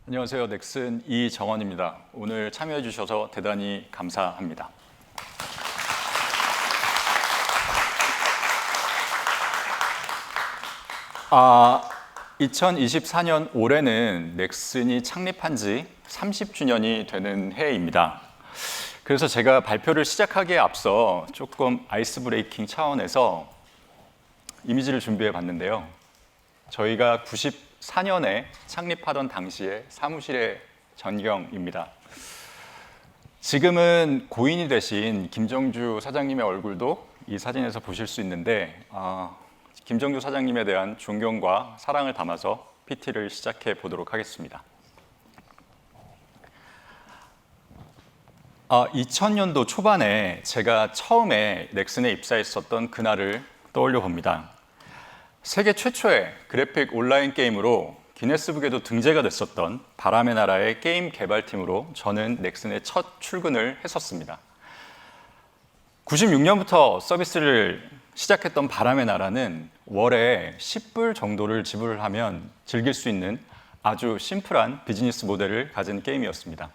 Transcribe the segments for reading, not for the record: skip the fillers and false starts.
안녕하세요. 넥슨 이정원입니다. 오늘 참여해 주셔서 대단히 감사합니다. 아, 2024년 올해는 넥슨이 창립한 지 30주년이 되는 해입니다. 그래서 제가 발표를 시작하기에 앞서 조금 아이스 브레이킹 차원에서 이미지를 준비해 봤는데요. 저희가 94년에 창립하던 당시의 사무실의 전경입니다. 지금은 고인이 되신 김정주 사장님의 얼굴도 이 사진에서 보실 수 있는데 김정주 사장님에 대한 존경과 사랑을 담아서 PT를 시작해 보도록 하겠습니다. 2000년도 초반에 제가 처음에 넥슨에 입사했었던 그날을 떠올려 봅니다. 세계 최초의 그래픽 온라인 게임으로 기네스북에도 등재가 됐었던 바람의 나라의 게임 개발팀으로 저는 넥슨에 첫 출근을 했었습니다. 96년부터 서비스를 시작했던 바람의 나라는 월에 10불 정도를 지불하면 즐길 수 있는 아주 심플한 비즈니스 모델을 가진 게임이었습니다.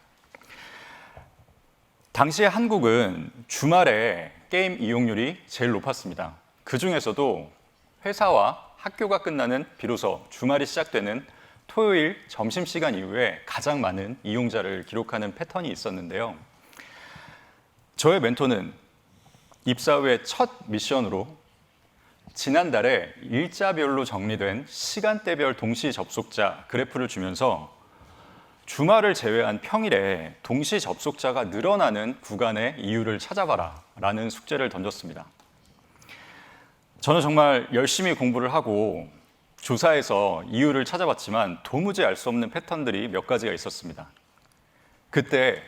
당시에 한국은 주말에 게임 이용률이 제일 높았습니다. 그 중에서도 회사와 학교가 끝나는 비로소 주말이 시작되는 토요일 점심시간 이후에 가장 많은 이용자를 기록하는 패턴이 있었는데요. 저의 멘토는 입사 후에 첫 미션으로 지난달에 일자별로 정리된 시간대별 동시 접속자 그래프를 주면서 주말을 제외한 평일에 동시 접속자가 늘어나는 구간의 이유를 찾아봐라 라는 숙제를 던졌습니다. 저는 정말 열심히 공부를 하고 조사해서 이유를 찾아봤지만 도무지 알 수 없는 패턴들이 몇 가지가 있었습니다. 그때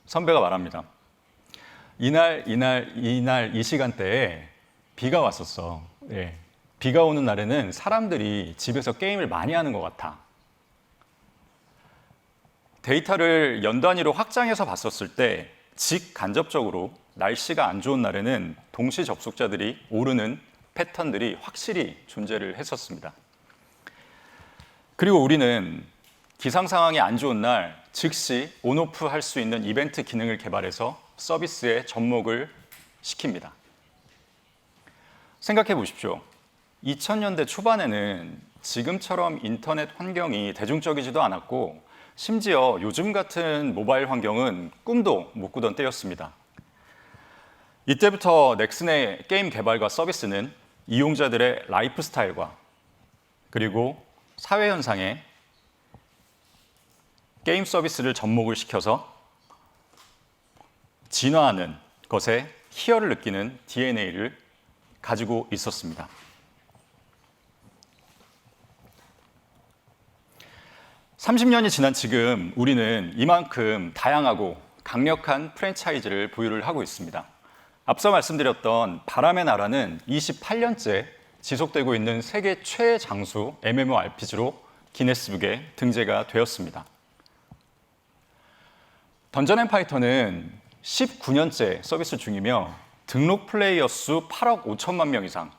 선배가 말합니다. 이날 이 시간대에 비가 왔었어. 네. 비가 오는 날에는 사람들이 집에서 게임을 많이 하는 것 같아. 데이터를 연 단위로 확장해서 봤었을 때 직간접적으로 날씨가 안 좋은 날에는 동시 접속자들이 오르는 패턴들이 확실히 존재를 했었습니다. 그리고 우리는 기상 상황이 안 좋은 날 즉시 온오프 할 수 있는 이벤트 기능을 개발해서 서비스에 접목을 시킵니다. 생각해 보십시오. 2000년대 초반에는 지금처럼 인터넷 환경이 대중적이지도 않았고 심지어 요즘 같은 모바일 환경은 꿈도 못 꾸던 때였습니다. 이때부터 넥슨의 게임 개발과 서비스는 이용자들의 라이프 스타일과 그리고 사회 현상에 게임 서비스를 접목을 시켜서 진화하는 것에 희열을 느끼는 DNA를 가지고 있었습니다. (30년이) 지난 지금 우리는 이만큼 다양하고 강력한 프랜차이즈를 보유를 하고 있습니다. 앞서 말씀드렸던 바람의 나라는 28년째 지속되고 있는 세계 최장수 MMORPG로 기네스북에 등재가 되었습니다. 던전 앤 파이터는 19년째 서비스 중이며 등록 플레이어 수 8억 5천만 명 이상,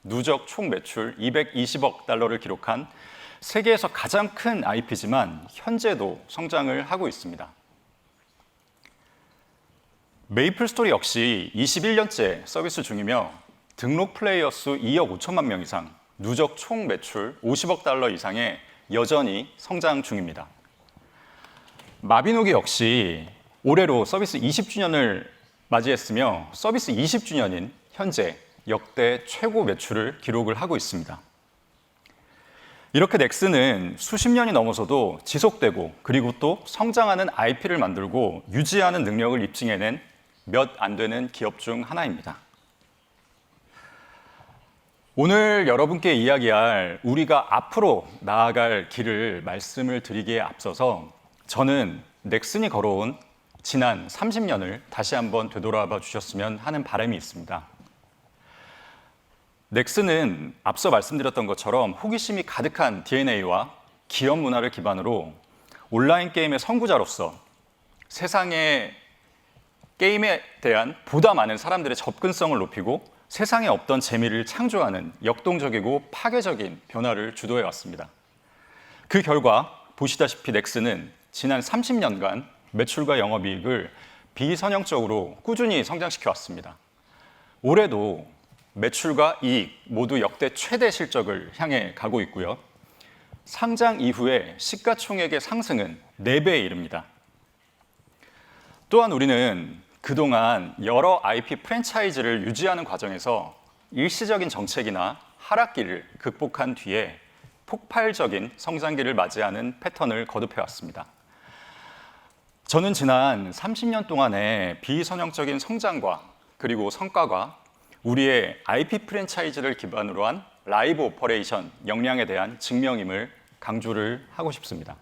누적 총 매출 220억 달러를 기록한 세계에서 가장 큰 IP지만 현재도 성장을 하고 있습니다. 메이플 스토리 역시 21년째 서비스 중이며 등록 플레이어 수 2억 5천만 명 이상, 누적 총 매출 50억 달러 이상의 여전히 성장 중입니다. 마비노기 역시 올해로 서비스 20주년을 맞이했으며 서비스 20주년인 현재 역대 최고 매출을 기록을 하고 있습니다. 이렇게 넥슨은 수십 년이 넘어서도 지속되고 그리고 또 성장하는 IP를 만들고 유지하는 능력을 입증해낸 몇 안 되는 기업 중 하나입니다. 오늘 여러분께 이야기할 우리가 앞으로 나아갈 길을 말씀을 드리기에 앞서서 저는 넥슨이 걸어온 지난 30년을 다시 한번 되돌아봐 주셨으면 하는 바람이 있습니다. 넥슨은 앞서 말씀드렸던 것처럼 호기심이 가득한 DNA와 기업 문화를 기반으로 온라인 게임의 선구자로서 세상에 게임에 대한 보다 많은 사람들의 접근성을 높이고 세상에 없던 재미를 창조하는 역동적이고 파괴적인 변화를 주도해 왔습니다. 그 결과 보시다시피 넥슨은 지난 30년간 매출과 영업이익을 비선형적으로 꾸준히 성장시켜 왔습니다. 올해도 매출과 이익 모두 역대 최대 실적을 향해 가고 있고요. 상장 이후에 시가총액의 상승은 4배에 이릅니다. 또한 우리는 그동안 여러 IP 프랜차이즈를 유지하는 과정에서 일시적인 정책이나 하락기를 극복한 뒤에 폭발적인 성장기를 맞이하는 패턴을 거듭해 왔습니다. 저는 지난 30년 동안의 비선형적인 성장과 그리고 성과가 우리의 IP 프랜차이즈를 기반으로 한 라이브 오퍼레이션 역량에 대한 증명임을 강조를 하고 싶습니다.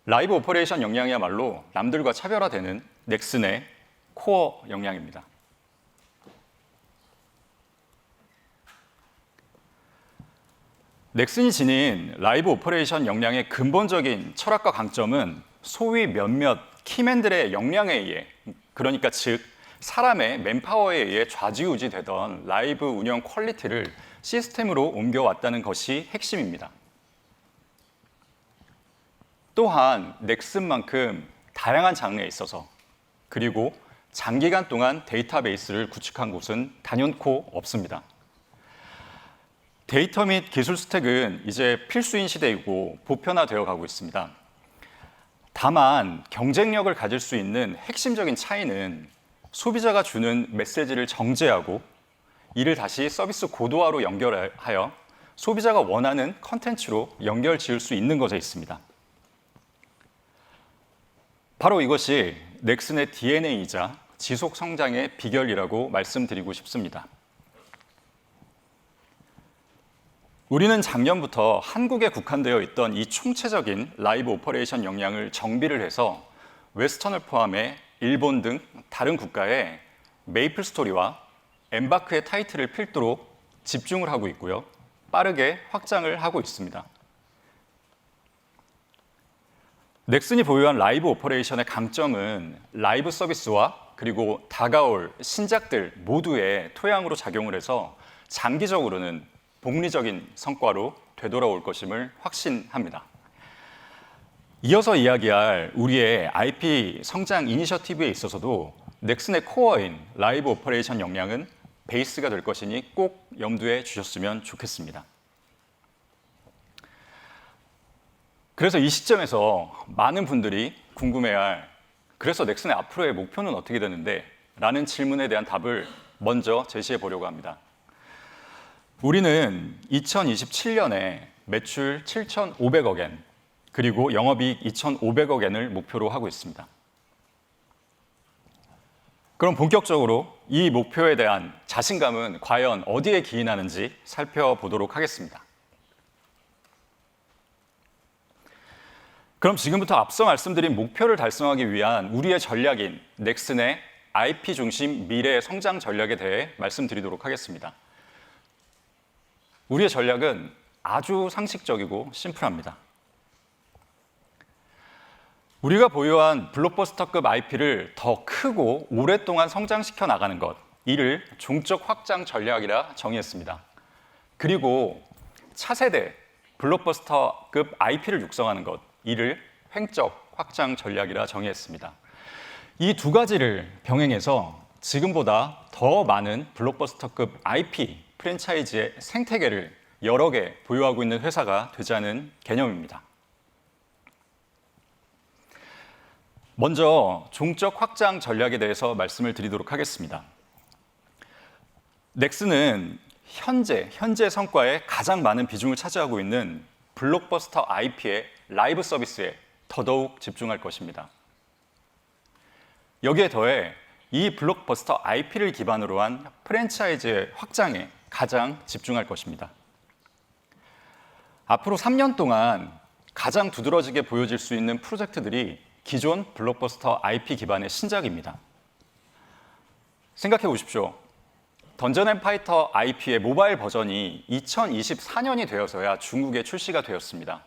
라이브 오퍼레이션 역량이야말로 남들과 차별화되는 넥슨의 코어 역량입니다. 넥슨이 지닌 라이브 오퍼레이션 역량의 근본적인 철학과 강점은 소위 몇몇 키맨들의 역량에 의해, 그러니까 즉 사람의 맨파워에 의해 좌지우지되던 라이브 운영 퀄리티를 시스템으로 옮겨왔다는 것이 핵심입니다. 또한 넥슨만큼 다양한 장르에 있어서 그리고 장기간 동안 데이터베이스를 구축한 곳은 단연코 없습니다. 데이터 및 기술 스택은 이제 필수인 시대이고 보편화되어 가고 있습니다. 다만 경쟁력을 가질 수 있는 핵심적인 차이는 소비자가 주는 메시지를 정제하고 이를 다시 서비스 고도화로 연결하여 소비자가 원하는 컨텐츠로 연결 지을 수 있는 것에 있습니다. 바로 이것이 넥슨의 DNA이자 지속 성장의 비결이라고 말씀드리고 싶습니다. 우리는 작년부터 한국에 국한되어 있던 이 총체적인 라이브 오퍼레이션 역량을 정비를 해서 웨스턴을 포함해 일본 등 다른 국가에 메이플 스토리와 엠바크의 타이틀을 필두로 집중을 하고 있고요. 빠르게 확장을 하고 있습니다. 넥슨이 보유한 라이브 오퍼레이션의 강점은 라이브 서비스와 그리고 다가올 신작들 모두의 토양으로 작용을 해서 장기적으로는 복리적인 성과로 되돌아올 것임을 확신합니다. 이어서 이야기할 우리의 IP 성장 이니셔티브에 있어서도 넥슨의 코어인 라이브 오퍼레이션 역량은 베이스가 될 것이니 꼭 염두에 주셨으면 좋겠습니다. 그래서 이 시점에서 많은 분들이 궁금해할 그래서 넥슨의 앞으로의 목표는 어떻게 되는데? 라는 질문에 대한 답을 먼저 제시해 보려고 합니다. 우리는 2027년에 매출 7,500억 엔 그리고 영업이익 2,500억 엔을 목표로 하고 있습니다. 그럼 본격적으로 이 목표에 대한 자신감은 과연 어디에 기인하는지 살펴보도록 하겠습니다. 그럼 지금부터 앞서 말씀드린 목표를 달성하기 위한 우리의 전략인 넥슨의 IP 중심 미래 성장 전략에 대해 말씀드리도록 하겠습니다. 우리의 전략은 아주 상식적이고 심플합니다. 우리가 보유한 블록버스터급 IP를 더 크고 오랫동안 성장시켜 나가는 것, 이를 종적 확장 전략이라 정의했습니다. 그리고 차세대 블록버스터급 IP를 육성하는 것, 이를 횡적 확장 전략이라 정의했습니다. 이 두 가지를 병행해서 지금보다 더 많은 블록버스터급 IP 프랜차이즈의 생태계를 여러 개 보유하고 있는 회사가 되자는 개념입니다. 먼저 종적 확장 전략에 대해서 말씀을 드리도록 하겠습니다. 넥슨은 현재 성과에 가장 많은 비중을 차지하고 있는 블록버스터 IP의 라이브 서비스에 더더욱 집중할 것입니다. 여기에 더해 이 블록버스터 IP를 기반으로 한 프랜차이즈의 확장에 가장 집중할 것입니다. 앞으로 3년 동안 가장 두드러지게 보여질 수 있는 프로젝트들이 기존 블록버스터 IP 기반의 신작입니다. 생각해 보십시오. 던전 앤 파이터 IP의 모바일 버전이 2024년이 되어서야 중국에 출시가 되었습니다.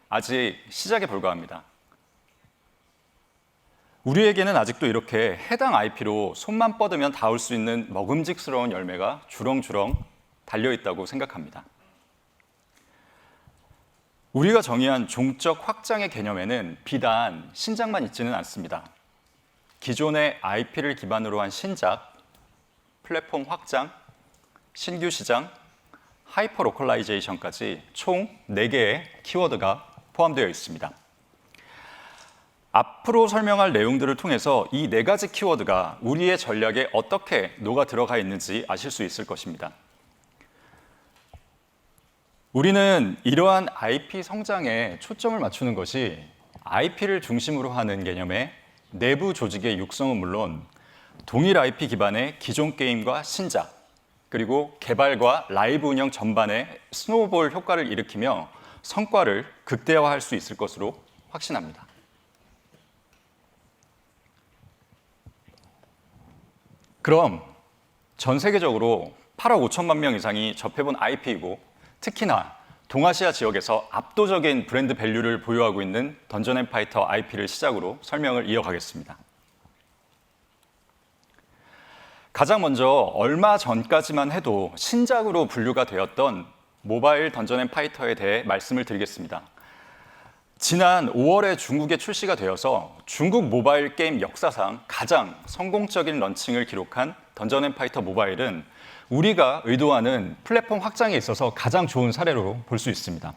아직 시작에 불과합니다. 우리에게는 아직도 이렇게 해당 IP로 손만 뻗으면 닿을 수 있는 먹음직스러운 열매가 주렁주렁 달려있다고 생각합니다. 우리가 정의한 종적 확장의 개념에는 비단 신작만 있지는 않습니다. 기존의 IP를 기반으로 한 신작, 플랫폼 확장, 신규 시장, 하이퍼 로컬라이제이션까지 총 4개의 키워드가 포함되어 있습니다. 앞으로 설명할 내용들을 통해서 이 4가지 키워드가 우리의 전략에 어떻게 녹아 들어가 있는지 아실 수 있을 것입니다. 우리는 이러한 IP 성장에 초점을 맞추는 것이 IP를 중심으로 하는 개념의 내부 조직의 육성은 물론 동일 IP 기반의 기존 게임과 신작, 그리고 개발과 라이브 운영 전반에 스노우볼 효과를 일으키며 성과를 극대화할 수 있을 것으로 확신합니다. 그럼 전 세계적으로 8억 5천만 명 이상이 접해본 IP이고 특히나 동아시아 지역에서 압도적인 브랜드 밸류를 보유하고 있는 던전 앤 파이터 IP를 시작으로 설명을 이어가겠습니다. 가장 먼저 얼마 전까지만 해도 신작으로 분류가 되었던 모바일 던전 앤 파이터에 대해 말씀을 드리겠습니다. 지난 5월에 중국에 출시가 되어서 중국 모바일 게임 역사상 가장 성공적인 런칭을 기록한 던전 앤 파이터 모바일은 우리가 의도하는 플랫폼 확장에 있어서 가장 좋은 사례로 볼 수 있습니다.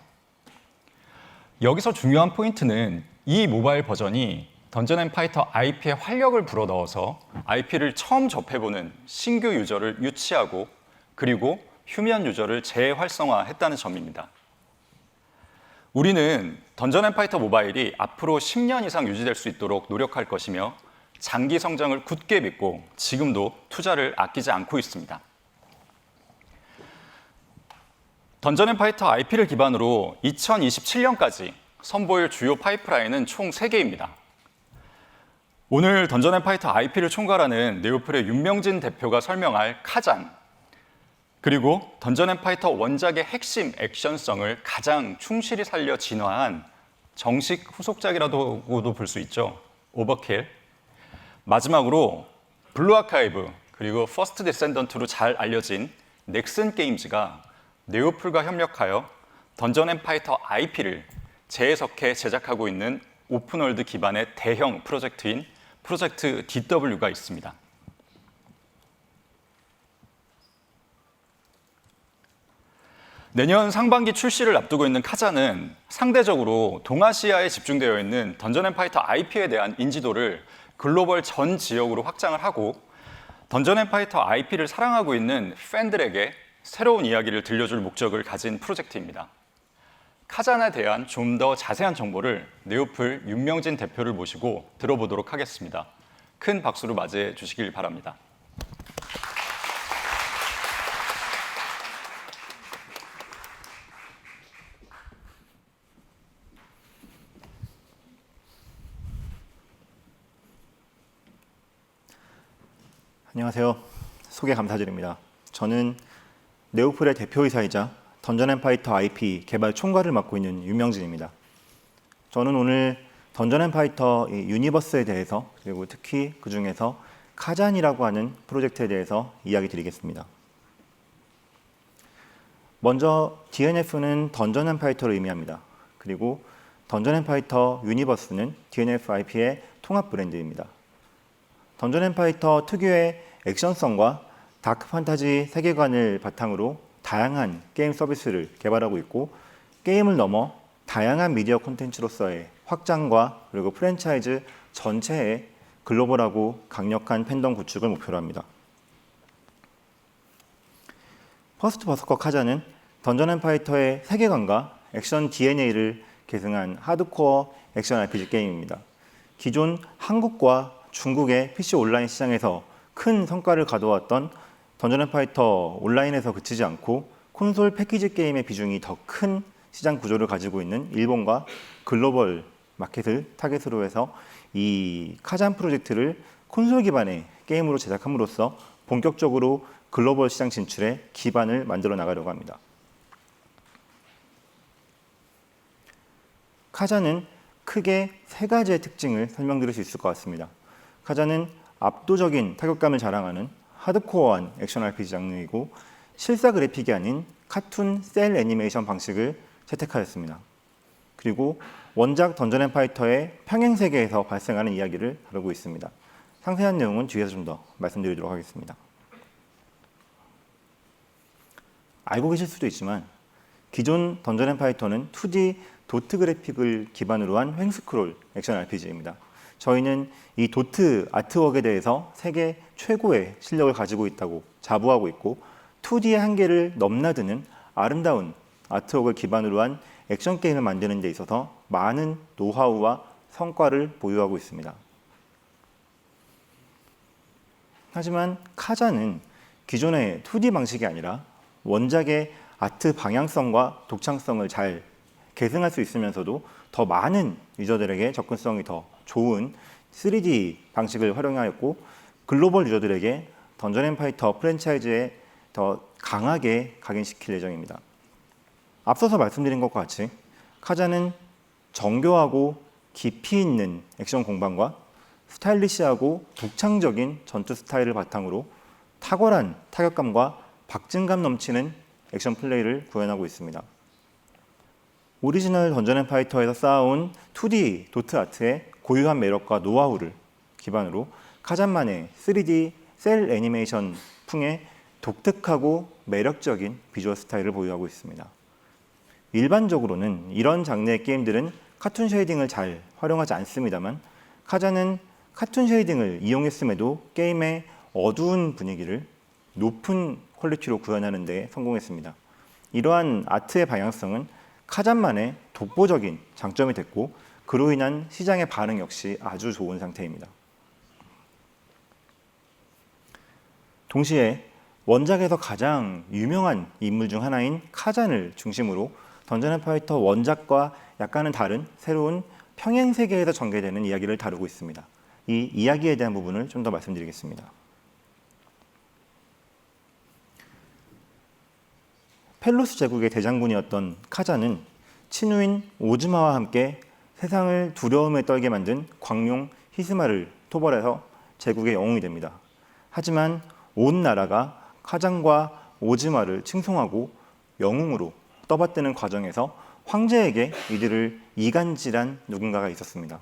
여기서 중요한 포인트는 이 모바일 버전이 던전 앤 파이터 IP에 활력을 불어넣어서 IP를 처음 접해보는 신규 유저를 유치하고 그리고 휴면 유저를 재활성화했다는 점입니다. 우리는 던전 앤 파이터 모바일이 앞으로 10년 이상 유지될 수 있도록 노력할 것이며 장기 성장을 굳게 믿고 지금도 투자를 아끼지 않고 있습니다. 던전 앤 파이터 IP를 기반으로 2027년까지 선보일 주요 파이프라인은 총 3개입니다. 오늘 던전 앤 파이터 IP를 총괄하는 네오플의 윤명진 대표가 설명할 카잔, 그리고 던전 앤 파이터 원작의 핵심 액션성을 가장 충실히 살려 진화한 정식 후속작이라고도 볼 수 있죠. 오버킬. 마지막으로 블루 아카이브 그리고 퍼스트 디센던트로 잘 알려진 넥슨 게임즈가 네오플과 협력하여 던전 앤 파이터 IP를 재해석해 제작하고 있는 오픈월드 기반의 대형 프로젝트인 프로젝트 DW가 있습니다. 내년 상반기 출시를 앞두고 있는 카잔은 상대적으로 동아시아에 집중되어 있는 던전 앤 파이터 IP에 대한 인지도를 글로벌 전 지역으로 확장을 하고 던전 앤 파이터 IP를 사랑하고 있는 팬들에게 새로운 이야기를 들려줄 목적을 가진 프로젝트입니다. 카잔에 대한 좀 더 자세한 정보를 네오플 윤명진 대표를 모시고 들어보도록 하겠습니다. 큰 박수로 맞이해 주시길 바랍니다. 안녕하세요. 소개 감사드립니다. 저는 네오플의 대표이사이자 던전 앤 파이터 IP 개발 총괄을 맡고 있는 윤명진입니다. 저는 오늘 던전 앤 파이터 유니버스에 대해서 그리고 특히 그 중에서 카잔이라고 하는 프로젝트에 대해서 이야기 드리겠습니다. 먼저 DNF는 던전 앤 파이터를 의미합니다. 그리고 던전 앤 파이터 유니버스는 DNF IP의 통합 브랜드입니다. 던전 앤 파이터 특유의 액션성과 다크 판타지 세계관을 바탕으로 다양한 게임 서비스를 개발하고 있고 게임을 넘어 다양한 미디어 콘텐츠로서의 확장과 그리고 프랜차이즈 전체의 글로벌하고 강력한 팬덤 구축을 목표로 합니다. 퍼스트 버서커 카잔은 던전 앤 파이터의 세계관과 액션 DNA를 계승한 하드코어 액션 RPG 게임입니다. 기존 한국과 중국의 PC 온라인 시장에서 큰 성과를 가져왔던 던전 앤 파이터 온라인에서 그치지 않고 콘솔 패키지 게임의 비중이 더 큰 시장 구조를 가지고 있는 일본과 글로벌 마켓을 타겟으로 해서 이 카잔 프로젝트를 콘솔 기반의 게임으로 제작함으로써 본격적으로 글로벌 시장 진출에 기반을 만들어 나가려고 합니다. 카잔은 크게 3가지의 특징을 설명드릴 수 있을 것 같습니다. 카잔은 압도적인 타격감을 자랑하는 하드코어한 액션 RPG 장르이고 실사 그래픽이 아닌 카툰 셀 애니메이션 방식을 채택하였습니다. 그리고 원작 던전 앤 파이터의 평행 세계에서 발생하는 이야기를 다루고 있습니다. 상세한 내용은 뒤에서 좀 더 말씀드리도록 하겠습니다. 알고 계실 수도 있지만 기존 던전 앤 파이터는 2D 도트 그래픽을 기반으로 한 횡스크롤 액션 RPG입니다. 저희는 이 도트 아트웍에 대해서 세계 최고의 실력을 가지고 있다고 자부하고 있고 2D의 한계를 넘나드는 아름다운 아트웍을 기반으로 한 액션 게임을 만드는 데 있어서 많은 노하우와 성과를 보유하고 있습니다. 하지만 카자는 기존의 2D 방식이 아니라 원작의 아트 방향성과 독창성을 잘 계승할 수 있으면서도 더 많은 유저들에게 접근성이 더 좋은 3D 방식을 활용하였고 글로벌 유저들에게 던전 앤 파이터 프랜차이즈에 더 강하게 각인시킬 예정입니다. 앞서서 말씀드린 것과 같이 카자는 정교하고 깊이 있는 액션 공방과 스타일리시하고 독창적인 전투 스타일을 바탕으로 탁월한 타격감과 박진감 넘치는 액션 플레이를 구현하고 있습니다. 오리지널 던전 앤 파이터에서 쌓아온 2D 도트 아트의 고유한 매력과 노하우를 기반으로 카잔만의 3D 셀 애니메이션 풍의 독특하고 매력적인 비주얼 스타일을 보유하고 있습니다. 일반적으로는 이런 장르의 게임들은 카툰 쉐이딩을 잘 활용하지 않습니다만 카자는 카툰 쉐이딩을 이용했음에도 게임의 어두운 분위기를 높은 퀄리티로 구현하는 데 성공했습니다. 이러한 아트의 방향성은 카잔만의 독보적인 장점이 됐고 그로 인한 시장의 반응 역시 아주 좋은 상태입니다. 동시에 원작에서 가장 유명한 인물 중 하나인 카잔을 중심으로 던전 앤 파이터 원작과 약간은 다른 새로운 평행 세계에서 전개되는 이야기를 다루고 있습니다. 이 이야기에 대한 부분을 좀 더 말씀드리겠습니다. 펠로스 제국의 대장군이었던 카자는 친구인 오즈마와 함께 세상을 두려움에 떨게 만든 광룡 히스마를 토벌해서 제국의 영웅이 됩니다. 하지만 온 나라가 카잔과 오즈마를 칭송하고 영웅으로 떠받드는 과정에서 황제에게 이들을 이간질한 누군가가 있었습니다.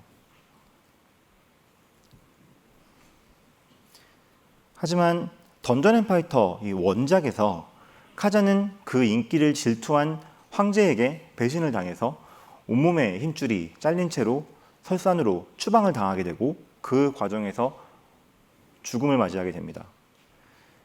하지만 던전 앤 파이터 이 원작에서 카자는 그 인기를 질투한 황제에게 배신을 당해서 온몸에 힘줄이 잘린 채로 설산으로 추방을 당하게 되고 그 과정에서 죽음을 맞이하게 됩니다.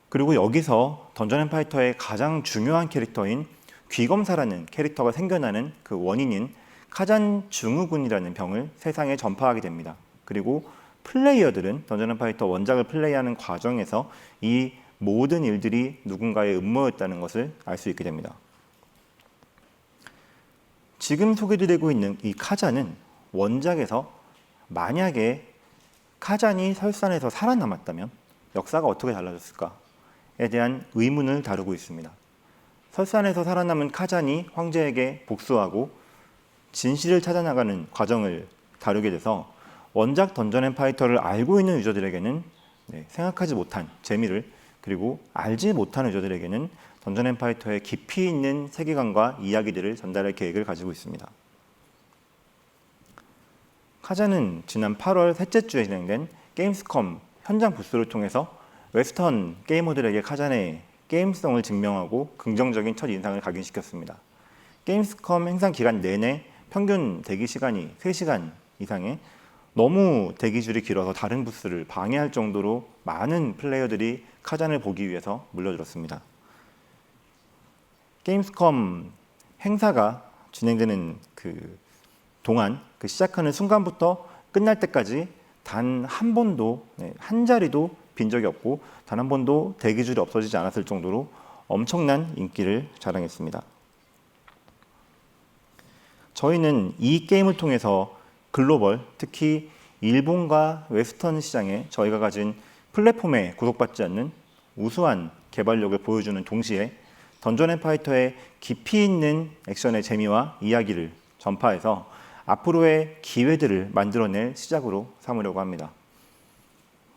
그리고 여기서 던전 앤 파이터의 가장 중요한 캐릭터인 귀검사라는 캐릭터가 생겨나는 그 원인인 카잔 증후군이라는 병을 세상에 전파하게 됩니다. 그리고 플레이어들은 던전 앤 파이터 원작을 플레이하는 과정에서 이 모든 일들이 누군가의 음모였다는 것을 알 수 있게 됩니다. 지금 소개드리고 있는 이 카잔은 원작에서 만약에 카잔이 설산에서 살아남았다면 역사가 어떻게 달라졌을까에 대한 의문을 다루고 있습니다. 설산에서 살아남은 카잔이 황제에게 복수하고 진실을 찾아나가는 과정을 다루게 돼서 원작 던전 앤 파이터를 알고 있는 유저들에게는 생각하지 못한 재미를 그리고 알지 못하는 유저들에게는 던전 앤 파이터의 깊이 있는 세계관과 이야기들을 전달할 계획을 가지고 있습니다. 카자는 지난 8월 셋째 주에 진행된 게임스컴 현장 부스를 통해서 웨스턴 게이머들에게 카잔의 게임성을 증명하고 긍정적인 첫 인상을 각인시켰습니다. 게임스컴 행사 기간 내내 평균 대기 시간이 3시간 이상에 너무 대기줄이 길어서 다른 부스를 방해할 정도로 많은 플레이어들이 카잔을 보기 위해서 몰려들었습니다. 게임스컴 행사가 진행되는 그 동안 시작하는 순간부터 끝날 때까지 단 한 번도 한 자리도 빈 적이 없고 단 한 번도 대기줄이 없어지지 않았을 정도로 엄청난 인기를 자랑했습니다. 저희는 이 게임을 통해서 글로벌, 특히 일본과 웨스턴 시장에 저희가 가진 플랫폼에 구속받지 않는 우수한 개발력을 보여주는 동시에 던전 앤 파이터의 깊이 있는 액션의 재미와 이야기를 전파해서 앞으로의 기회들을 만들어낼 시작으로 삼으려고 합니다.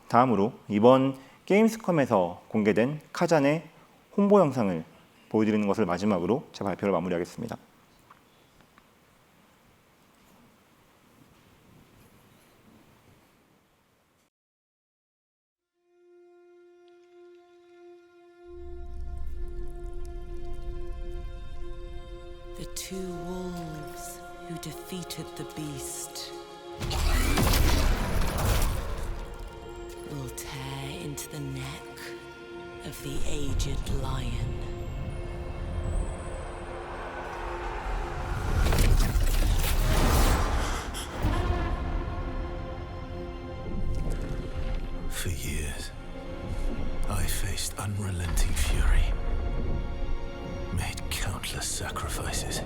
다음으로 이번 게임스컴에서 공개된 카잔의 홍보 영상을 보여드리는 것을 마지막으로 제 발표를 마무리하겠습니다. The two wolves who defeated the beast will tear into the neck of the aged lion. For years, I faced unrelenting fury, made countless sacrifices.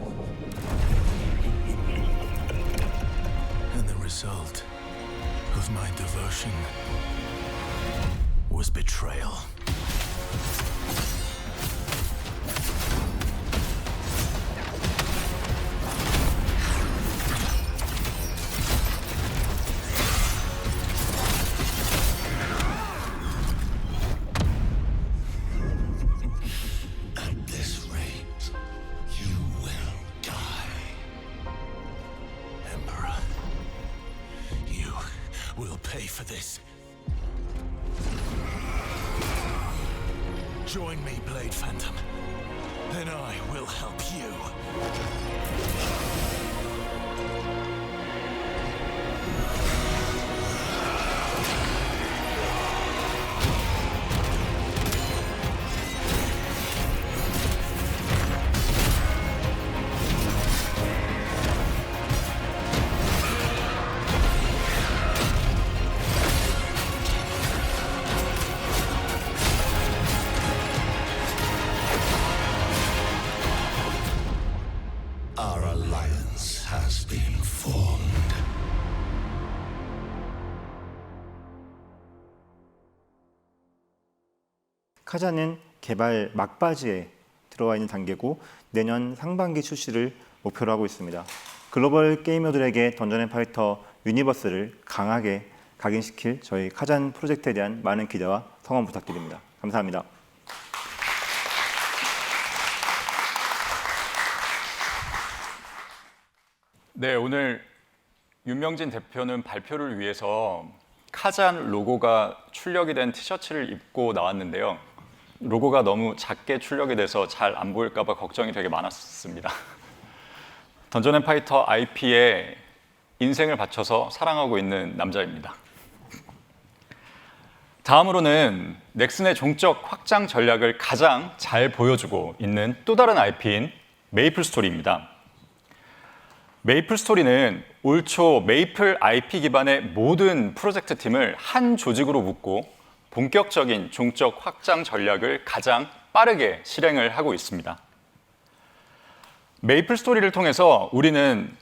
And the result of my devotion was betrayal. At this rate, you will die. Emperor, you will pay for this. Join me, Blade Phantom. Then I will help you. Our alliance has been formed. 카자는 개발 막바지에 들어와 있는 단계고 내년 상반기 출시를 목표로 하고 있습니다. 글로벌 게이머들에게 던전 앤 파이터 유니버스를 강하게 각인시킬 저희 카잔 프로젝트에 대한 많은 기대와 성원 부탁드립니다. 감사합니다. 네, 오늘 윤명진 대표는 발표를 위해서 카잔 로고가 출력이 된 티셔츠를 입고 나왔는데요. 로고가 너무 작게 출력이 돼서 잘 안 보일까 봐 걱정이 되게 많았습니다. 던전 앤 파이터 IP에 인생을 바쳐서 사랑하고 있는 남자입니다. 다음으로는 넥슨의 종적 확장 전략을 가장 잘 보여주고 있는 또 다른 IP인 메이플 스토리입니다. 메이플 스토리는 올 초 메이플 IP 기반의 모든 프로젝트 팀을 한 조직으로 묶고 본격적인 종적 확장 전략을 가장 빠르게 실행을 하고 있습니다. 메이플 스토리를 통해서 우리는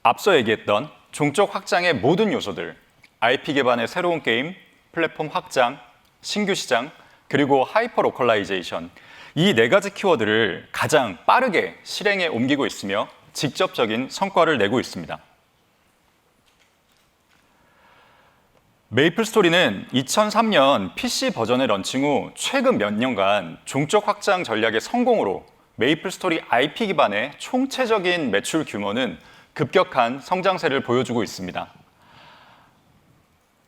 앞서 얘기했던 종적 확장의 모든 요소들, IP 기반의 새로운 게임, 플랫폼 확장, 신규 시장, 그리고 하이퍼 로컬라이제이션, 이 네 가지 키워드를 가장 빠르게 실행에 옮기고 있으며 직접적인 성과를 내고 있습니다. 메이플 스토리는 2003년 PC 버전의 런칭 후 최근 몇 년간 종적 확장 전략의 성공으로 메이플 스토리 IP 기반의 총체적인 매출 규모는 급격한 성장세를 보여주고 있습니다.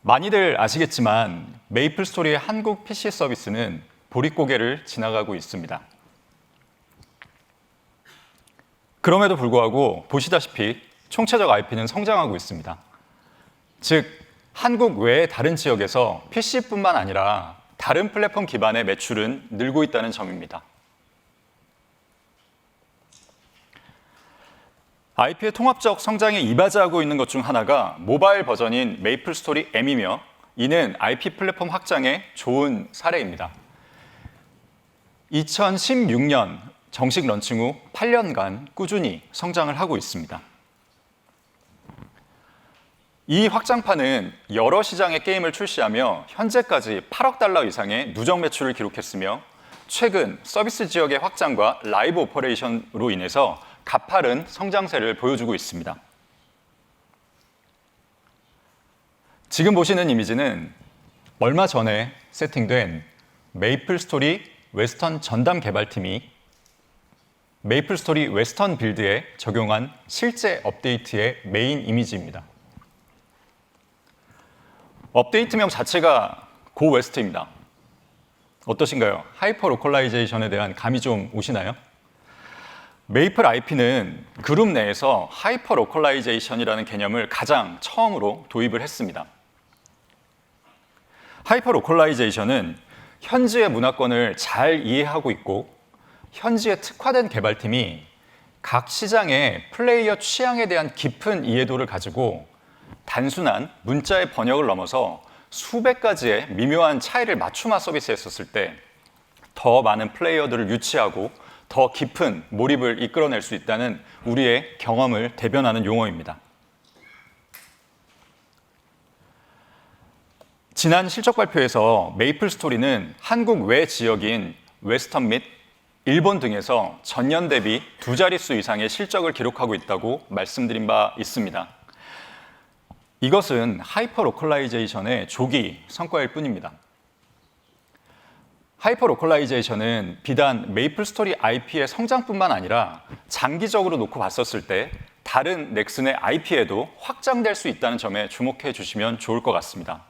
많이들 아시겠지만 메이플 스토리의 한국 PC 서비스는 보릿고개를 지나가고 있습니다. 그럼에도 불구하고 보시다시피 총체적 IP는 성장하고 있습니다. 즉, 한국 외의 다른 지역에서 PC뿐만 아니라 다른 플랫폼 기반의 매출은 늘고 있다는 점입니다. IP의 통합적 성장에 이바지하고 있는 것 중 하나가 모바일 버전인 메이플 스토리 M이며 이는 IP 플랫폼 확장의 좋은 사례입니다. 2016년 정식 런칭 후 8년간 꾸준히 성장을 하고 있습니다. 이 확장판은 여러 시장의 게임을 출시하며 현재까지 8억 달러 이상의 누적 매출을 기록했으며 최근 서비스 지역의 확장과 라이브 오퍼레이션으로 인해서 가파른 성장세를 보여주고 있습니다. 지금 보시는 이미지는 얼마 전에 세팅된 메이플 스토리 웨스턴 전담 개발팀이 메이플 스토리 웨스턴 빌드에 적용한 실제 업데이트의 메인 이미지입니다. 업데이트명 자체가 고 웨스트입니다. 어떠신가요? 하이퍼 로컬라이제이션에 대한 감이 좀 오시나요? 메이플 IP는 그룹 내에서 하이퍼 로컬라이제이션이라는 개념을 가장 처음으로 도입을 했습니다. 하이퍼 로컬라이제이션은 현지의 문화권을 잘 이해하고 있고 현지에 특화된 개발팀이 각 시장의 플레이어 취향에 대한 깊은 이해도를 가지고 단순한 문자의 번역을 넘어서 수백 가지의 미묘한 차이를 맞춤화 서비스했었을 때 더 많은 플레이어들을 유치하고 더 깊은 몰입을 이끌어낼 수 있다는 우리의 경험을 대변하는 용어입니다. 지난 실적 발표에서 메이플 스토리는 한국 외 지역인 웨스턴 및 일본 등에서 전년 대비 2자릿수 이상의 실적을 기록하고 있다고 말씀드린 바 있습니다. 이것은 하이퍼 로컬라이제이션의 조기 성과일 뿐입니다. 하이퍼 로컬라이제이션은 비단 메이플 스토리 IP의 성장뿐만 아니라 장기적으로 놓고 봤었을 때 다른 넥슨의 IP에도 확장될 수 있다는 점에 주목해 주시면 좋을 것 같습니다.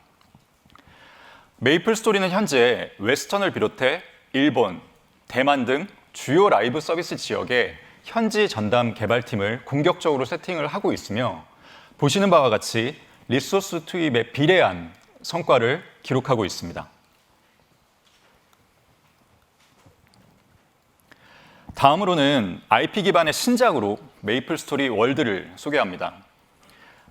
메이플 스토리는 현재 웨스턴을 비롯해 일본, 대만 등 주요 라이브 서비스 지역에 현지 전담 개발팀을 공격적으로 세팅을 하고 있으며 보시는 바와 같이 리소스 투입에 비례한 성과를 기록하고 있습니다. 다음으로는 IP 기반의 신작으로 메이플 스토리 월드를 소개합니다.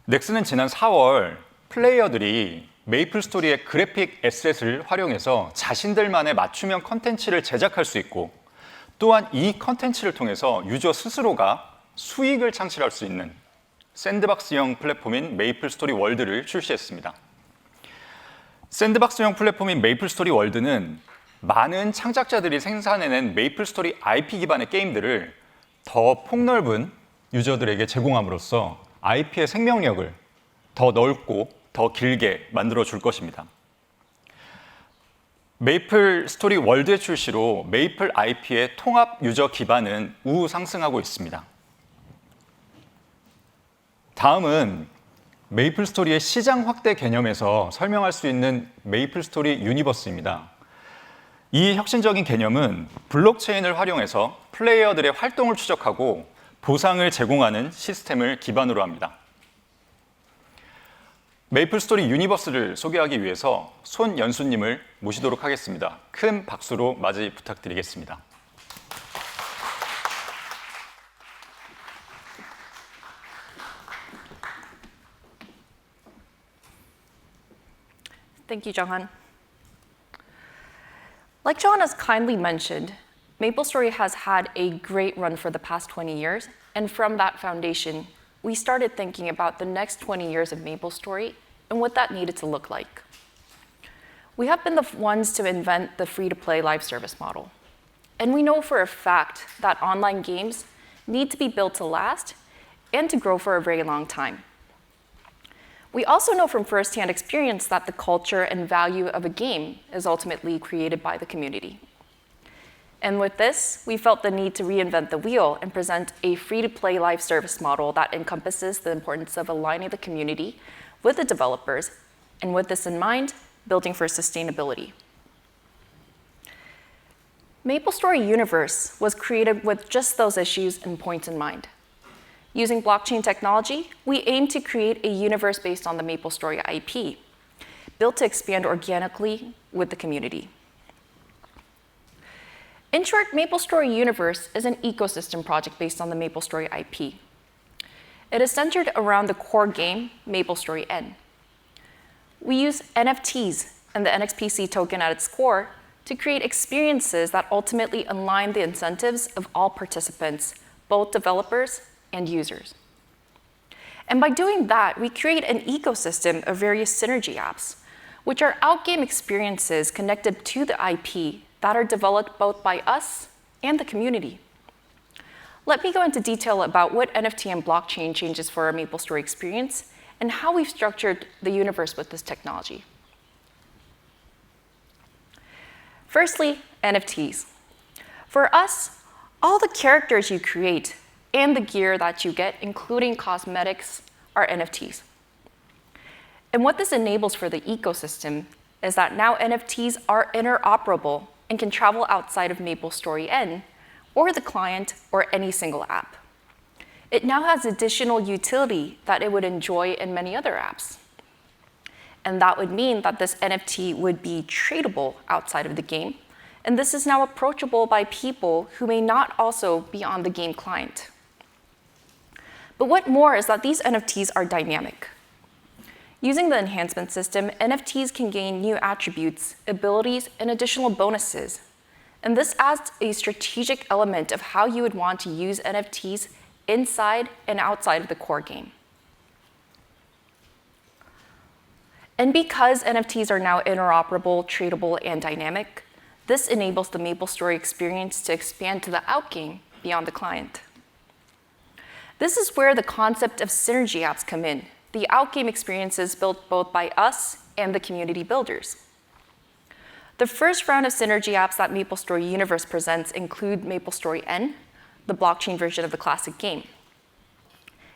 넥슨은 지난 4월 플레이어들이 메이플 스토리의 그래픽 에셋을 활용해서 자신들만의 맞춤형 컨텐츠를 제작할 수 있고 또한 이 컨텐츠를 통해서 유저 스스로가 수익을 창출할 수 있는 샌드박스형 플랫폼인 메이플 스토리 월드를 출시했습니다. 샌드박스형 플랫폼인 메이플 스토리 월드는 많은 창작자들이 생산해낸 메이플 스토리 IP 기반의 게임들을 더 폭넓은 유저들에게 제공함으로써 IP의 생명력을 더 넓고 더 길게 만들어 줄 것입니다. 메이플 스토리 월드의 출시로 메이플 IP의 통합 유저 기반은 우상승하고 있습니다. 다음은 메이플 스토리의 시장 확대 개념에서 설명할 수 있는 메이플 스토리 유니버스입니다. 이 혁신적인 개념은 블록체인을 활용해서 플레이어들의 활동을 추적하고 보상을 제공하는 시스템을 기반으로 합니다. 메이플 스토리 유니버스를 소개하기 위해서 손연수님을 모시도록 하겠습니다. 큰 박수로 맞이 부탁드리겠습니다. Thank you, Jonghan. Like John has kindly mentioned, MapleStory has had a great run for the past 20 years, and from that foundation, we started thinking about the next 20 years of MapleStory and what that needed to look like. We have been the ones to invent the free-to-play live service model, and we know for a fact that online games need to be built to last and to grow for a very long time. We also know from firsthand experience that the culture and value of a game is ultimately created by the community. And with this, we felt the need to reinvent the wheel and present a free-to-play live service model that encompasses the importance of aligning the community with the developers, and with this in mind, building for sustainability. MapleStory Universe was created with just those issues and points in mind. Using blockchain technology, we aim to create a universe based on the MapleStory IP, built to expand organically with the community. In short, MapleStory Universe is an ecosystem project based on the MapleStory IP. It is centered around the core game, MapleStory N. We use NFTs and the NXPC token at its core to create experiences that ultimately align the incentives of all participants, both developers and users. And by doing that, we create an ecosystem of various synergy apps, which are outgame experiences connected to the IP that are developed both by us and the community. Let me go into detail about what NFT and blockchain changes for our MapleStory experience and how we've structured the universe with this technology. Firstly, NFTs. For us, all the characters you create and the gear that you get, including cosmetics, are NFTs. And what this enables for the ecosystem is that now NFTs are interoperable and can travel outside of MapleStory N, or the client, or any single app. It now has additional utility that it would enjoy in many other apps. And that would mean that this NFT would be tradable outside of the game, and this is now approachable by people who may not also be on the game client. But what more is that these NFTs are dynamic. Using the enhancement system, NFTs can gain new attributes, abilities, and additional bonuses. And this adds a strategic element of how you would want to use NFTs inside and outside of the core game. And because NFTs are now interoperable, tradable, and dynamic, this enables the MapleStory experience to expand to the outgame beyond the client. This is where the concept of synergy apps come in, the outgame experiences built both by us and the community builders. The first round of synergy apps that MapleStory Universe presents include MapleStory N, the blockchain version of the classic game.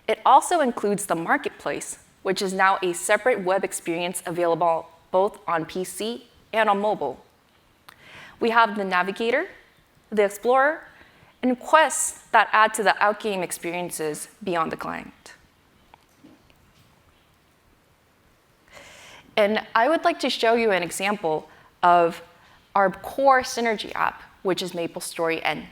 It also includes the marketplace, which is now a separate web experience available both on PC and on mobile. We have the Navigator, the Explorer, and quests that add to the outgame experiences beyond the client. And I would like to show you an example of our core synergy app, which is MapleStory N.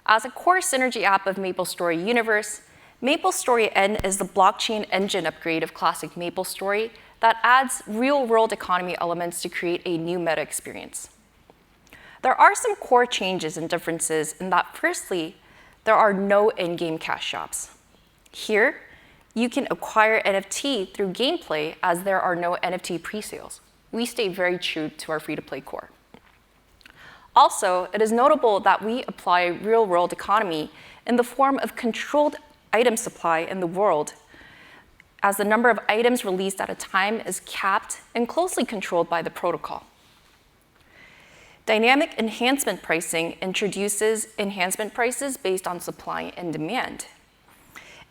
As a core synergy app of MapleStory Universe, MapleStory N is the blockchain engine upgrade of classic MapleStory that adds real-world economy elements to create a new meta experience. There are some core changes and differences in that, firstly, there are no in-game cash shops. Here, you can acquire NFT through gameplay as there are no NFT pre-sales. We stay very true to our free-to-play core. Also, it is notable that we apply real-world economy in the form of controlled item supply in the world, as the number of items released at a time is capped and closely controlled by the protocol. Dynamic enhancement pricing introduces enhancement prices based on supply and demand.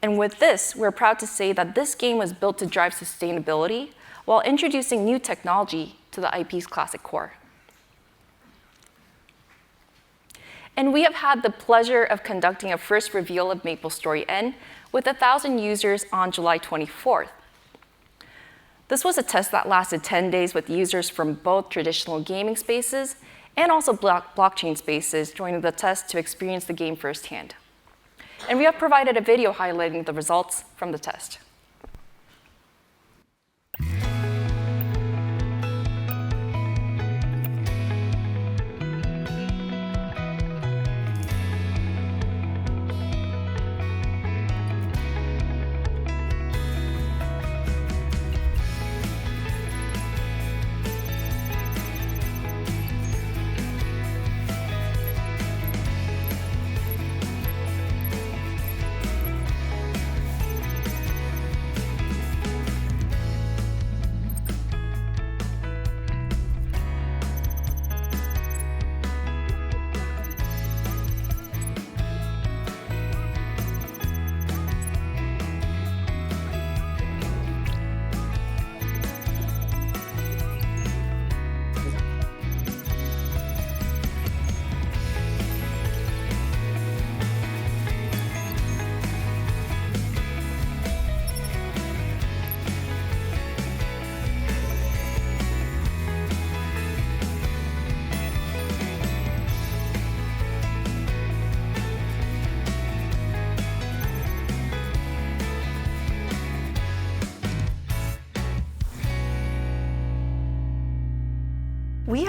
And with this, we're proud to say that this game was built to drive sustainability while introducing new technology to the IP's classic core. And we have had the pleasure of conducting a first reveal of MapleStory N with 1,000 users on July 24th. This was a test that lasted 10 days with users from both traditional gaming spaces and also blockchain spaces joining the test to experience the game firsthand. And we have provided a video highlighting the results from the test.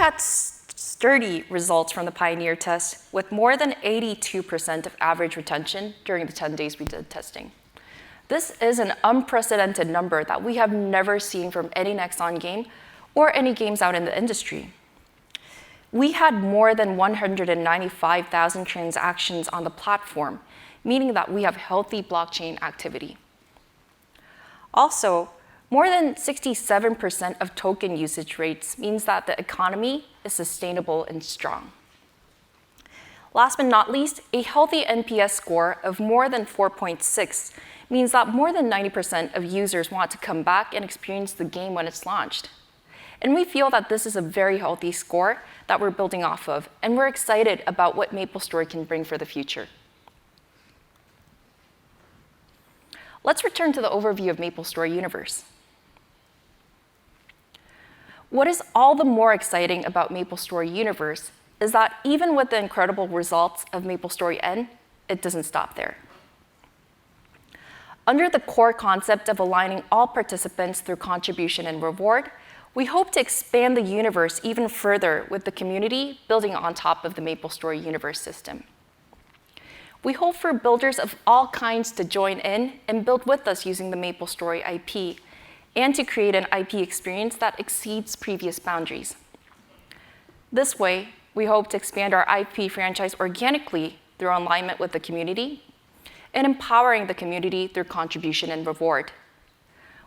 had sturdy results from the Pioneer test with more than 82% of average retention during the 10 days we did testing. This is an unprecedented number that we have never seen from any Nexon game or any games out in the industry. We had more than 195,000 transactions on the platform, meaning that we have healthy blockchain activity. Also, more than 67% of token usage rates means that the economy is sustainable and strong. Last but not least, a healthy NPS score of more than 4.6 means that more than 90% of users want to come back and experience the game when it's launched. And we feel that this is a very healthy score that we're building off of, and we're excited about what MapleStory can bring for the future. Let's return to the overview of MapleStory Universe. What is all the more exciting about MapleStory Universe is that even with the incredible results of MapleStory N, it doesn't stop there. Under the core concept of aligning all participants through contribution and reward, we hope to expand the universe even further with the community building on top of the MapleStory Universe system. We hope for builders of all kinds to join in and build with us using the MapleStory IP, and to create an IP experience that exceeds previous boundaries. This way, we hope to expand our IP franchise organically through alignment with the community, and empowering the community through contribution and reward.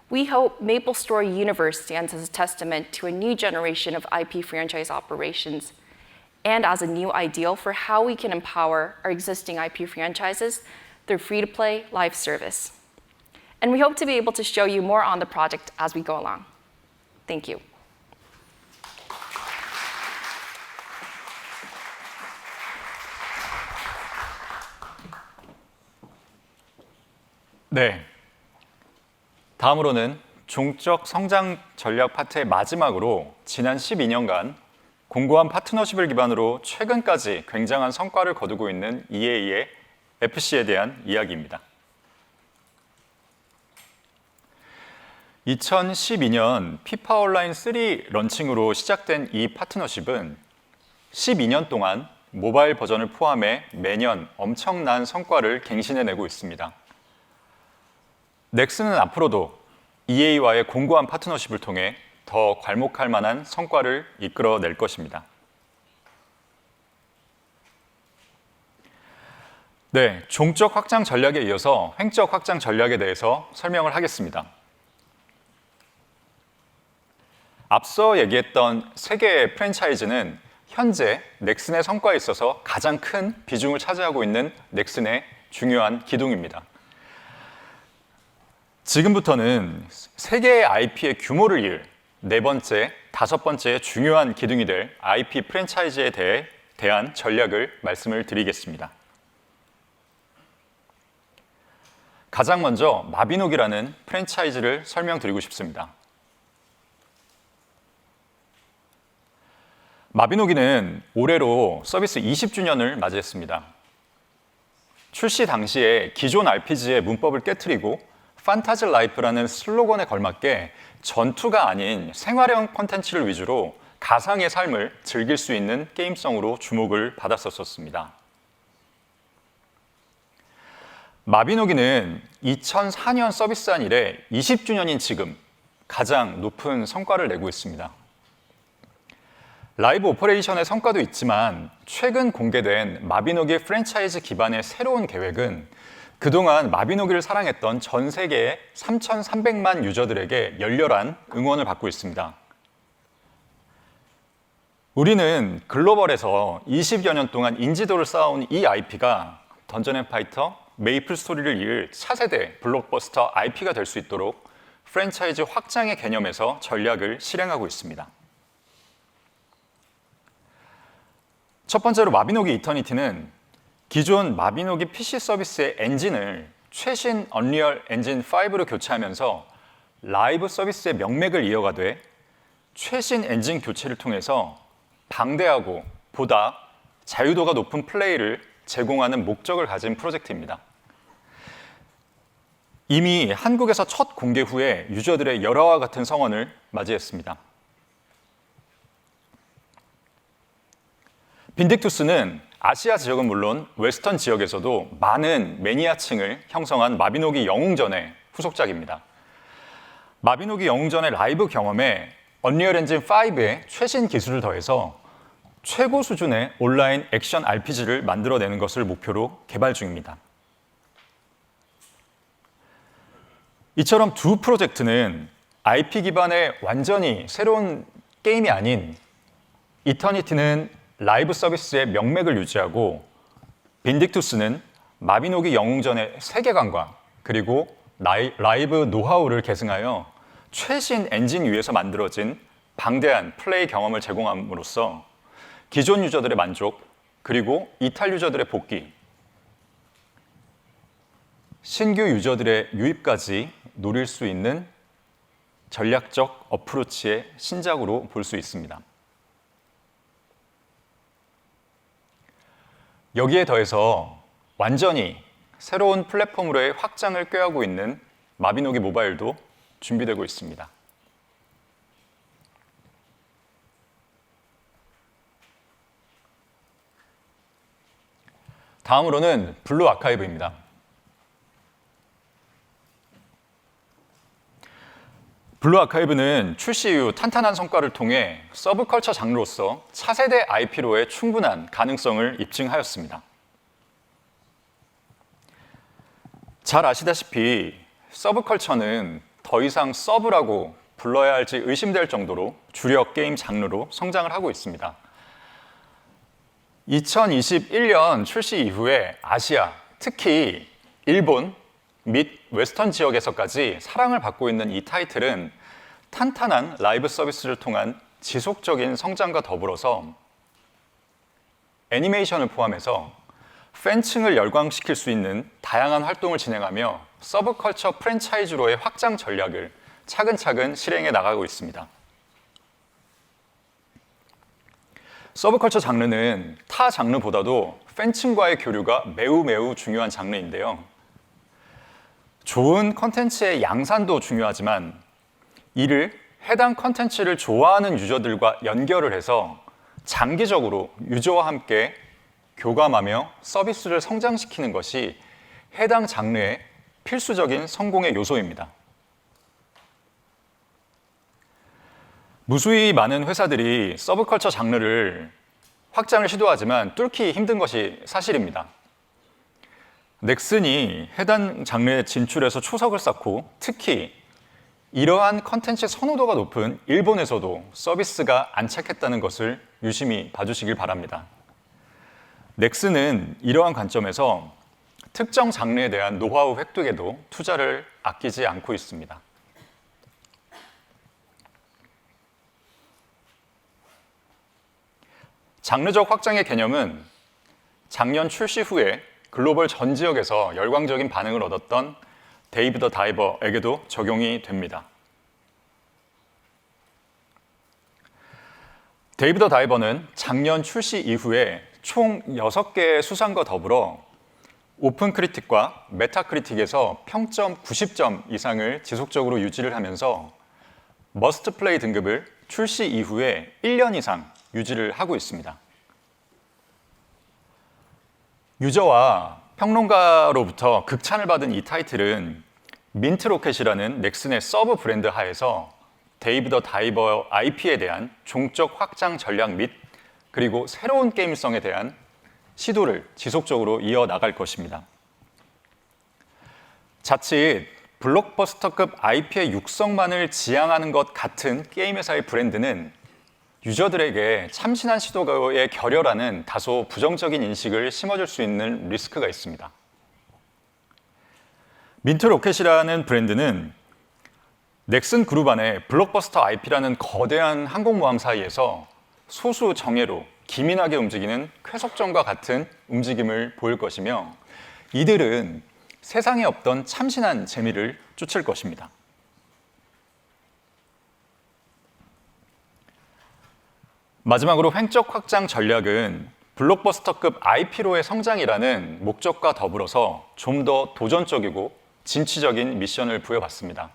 We hope MapleStory Universe stands as a testament to a new generation of IP franchise operations, and as a new ideal for how we can empower our existing IP franchises through free-to-play live service. And we hope to be able to show you more on the project as we go along. Thank you. 네. 다음으로는 종적 성장 전략 파트의 마지막으로 지난 12년간 공고한 파트너십을 기반으로 최근까지 굉장한 성과를 거두고 있는 EA의 FC에 대한 이야기입니다. 2012년 피파 온라인 3 런칭으로 시작된 이 파트너십은 12년 동안 모바일 버전을 포함해 매년 엄청난 성과를 갱신해내고 있습니다. 넥슨은 앞으로도 EA와의 공고한 파트너십을 통해 더 괄목할 만한 성과를 이끌어낼 것입니다. 네, 종적 확장 전략에 이어서 횡적 확장 전략에 대해서 설명을 하겠습니다. 앞서 얘기했던 세 개의 프랜차이즈는 현재 넥슨의 성과에 있어서 가장 큰 비중을 차지하고 있는 넥슨의 중요한 기둥입니다. 지금부터는 세 개의 IP의 규모를 이을 네 번째, 다섯 번째 중요한 기둥이 될 IP 프랜차이즈에 대한 전략을 말씀을 드리겠습니다. 가장 먼저 마비노기라는 프랜차이즈를 설명드리고 싶습니다. 마비노기는 올해로 서비스 20주년을 맞이했습니다. 출시 당시에 기존 RPG의 문법을 깨트리고 판타지 라이프라는 슬로건에 걸맞게 전투가 아닌 생활형 콘텐츠를 위주로 가상의 삶을 즐길 수 있는 게임성으로 주목을 받았었습니다. 마비노기는 2004년 서비스한 이래 20주년인 지금 가장 높은 성과를 내고 있습니다. 라이브 오퍼레이션의 성과도 있지만 최근 공개된 마비노기 프랜차이즈 기반의 새로운 계획은 그동안 마비노기를 사랑했던 전 세계의 3,300만 유저들에게 열렬한 응원을 받고 있습니다. 우리는 글로벌에서 20여 년 동안 인지도를 쌓아온 이 IP가 던전 앤 파이터, 메이플 스토리를 이을 차세대 블록버스터 IP가 될 수 있도록 프랜차이즈 확장의 개념에서 전략을 실행하고 있습니다. 첫 번째로 마비노기 이터니티는 기존 마비노기 PC 서비스의 엔진을 최신 언리얼 엔진 5로 교체하면서 라이브 서비스의 명맥을 이어가되 최신 엔진 교체를 통해서 방대하고 보다 자유도가 높은 플레이를 제공하는 목적을 가진 프로젝트입니다. 이미 한국에서 첫 공개 후에 유저들의 열화와 같은 성원을 맞이했습니다. 빈딕투스는 아시아 지역은 물론 웨스턴 지역에서도 많은 매니아층을 형성한 마비노기 영웅전의 후속작입니다. 마비노기 영웅전의 라이브 경험에 언리얼 엔진 5의 최신 기술을 더해서 최고 수준의 온라인 액션 RPG를 만들어내는 것을 목표로 개발 중입니다. 이처럼 두 프로젝트는 IP 기반의 완전히 새로운 게임이 아닌 이터니티는 라이브 서비스의 명맥을 유지하고 빈딕투스는 마비노기 영웅전의 세계관과 그리고 라이브 노하우를 계승하여 최신 엔진 위에서 만들어진 방대한 플레이 경험을 제공함으로써 기존 유저들의 만족 그리고 이탈 유저들의 복귀, 신규 유저들의 유입까지 노릴 수 있는 전략적 어프로치의 신작으로 볼 수 있습니다. 여기에 더해서 완전히 새로운 플랫폼으로의 확장을 꾀하고 있는 마비노기 모바일도 준비되고 있습니다. 다음으로는 블루 아카이브입니다. 블루 아카이브는 출시 이후 탄탄한 성과를 통해 서브컬처 장르로서 차세대 IP로의 충분한 가능성을 입증하였습니다. 잘 아시다시피 서브컬처는 더 이상 서브라고 불러야 할지 의심될 정도로 주력 게임 장르로 성장을 하고 있습니다. 2021년 출시 이후에 아시아, 특히 일본 및 웨스턴 지역에서까지 사랑을 받고 있는 이 타이틀은 탄탄한 라이브 서비스를 통한 지속적인 성장과 더불어서 애니메이션을 포함해서 팬층을 열광시킬 수 있는 다양한 활동을 진행하며 서브컬처 프랜차이즈로의 확장 전략을 차근차근 실행해 나가고 있습니다. 서브컬처 장르는 타 장르보다도 팬층과의 교류가 매우 중요한 장르인데요. 좋은 컨텐츠의 양산도 중요하지만 이를 해당 컨텐츠를 좋아하는 유저들과 연결을 해서 장기적으로 유저와 함께 교감하며 서비스를 성장시키는 것이 해당 장르의 필수적인 성공의 요소입니다. 무수히 많은 회사들이 서브컬처 장르를 확장을 시도하지만 뚫기 힘든 것이 사실입니다. 넥슨이 해당 장르에 진출해서 초석을 쌓고 특히 이러한 컨텐츠 선호도가 높은 일본에서도 서비스가 안착했다는 것을 유심히 봐주시길 바랍니다. 넥슨은 이러한 관점에서 특정 장르에 대한 노하우 획득에도 투자를 아끼지 않고 있습니다. 장르적 확장의 개념은 작년 출시 후에 글로벌 전 지역에서 열광적인 반응을 얻었던 데이브 더 다이버에게도 적용이 됩니다. 데이브 더 다이버는 작년 출시 이후에 총 6개의 수상과 더불어 오픈 크리틱과 메타 크리틱에서 평점 90점 이상을 지속적으로 유지를 하면서 머스트 플레이 등급을 출시 이후에 1년 이상 유지를 하고 있습니다. 유저와 평론가로부터 극찬을 받은 이 타이틀은 민트 로켓이라는 넥슨의 서브 브랜드 하에서 데이브 더 다이버 IP에 대한 종적 확장 전략 및 그리고 새로운 게임성에 대한 시도를 지속적으로 이어나갈 것입니다. 자칫 블록버스터급 IP의 육성만을 지향하는 것 같은 게임 회사의 브랜드는 유저들에게 참신한 시도에 결여라는 다소 부정적인 인식을 심어줄 수 있는 리스크가 있습니다. 민트 로켓이라는 브랜드는 넥슨 그룹 안에 블록버스터 IP라는 거대한 항공모함 사이에서 소수 정예로 기민하게 움직이는 쾌속전과 같은 움직임을 보일 것이며 이들은 세상에 없던 참신한 재미를 쫓을 것입니다. 마지막으로 횡적 확장 전략은 블록버스터급 IP로의 성장이라는 목적과 더불어서 좀 더 도전적이고 진취적인 미션을 부여받습니다.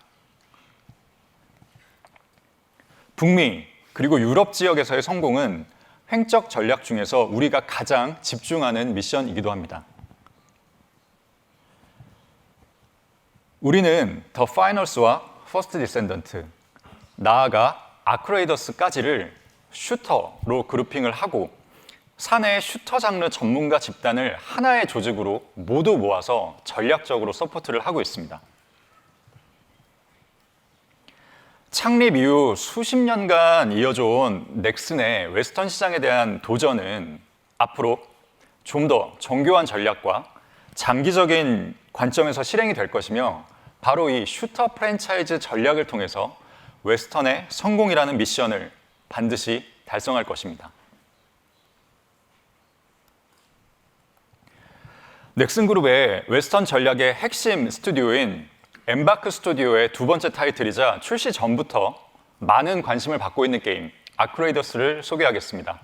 북미 그리고 유럽 지역에서의 성공은 횡적 전략 중에서 우리가 가장 집중하는 미션이기도 합니다. 우리는 더 파이널스와 퍼스트 디센던트, 나아가 아크레이더스까지를 슈터로 그룹핑을 하고 사내의 슈터 장르 전문가 집단을 하나의 조직으로 모두 모아서 전략적으로 서포트를 하고 있습니다. 창립 이후 수십 년간 이어져온 넥슨의 웨스턴 시장에 대한 도전은 앞으로 좀 더 정교한 전략과 장기적인 관점에서 실행이 될 것이며 바로 이 슈터 프랜차이즈 전략을 통해서 웨스턴의 성공이라는 미션을 반드시 달성할 것입니다. 넥슨 그룹의 웨스턴 전략의 핵심 스튜디오인 엠바크 스튜디오의 두 번째 타이틀이자 출시 전부터 많은 관심을 받고 있는 게임 아크레이더스를 소개하겠습니다.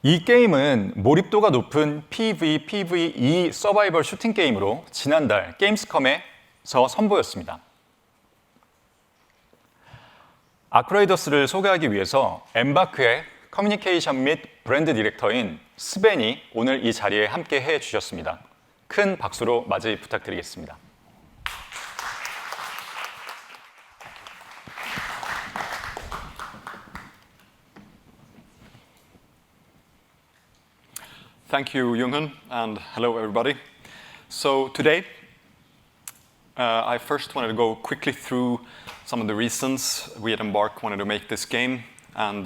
이 게임은 몰입도가 높은 PvE 서바이벌 슈팅 게임으로 지난달 게임스컴에서 선보였습니다. 아크레이더스를 소개하기 위해서 엠바크의 커뮤니케이션 및 브랜드 디렉터인 스벤이 오늘 이 자리에 함께 해 주셨습니다. 큰 박수로 맞이 부탁드리겠습니다. Thank you, Junghoon, and hello, everybody. So today, I first wanted to go quickly through some of the reasons we at Embark wanted to make this game and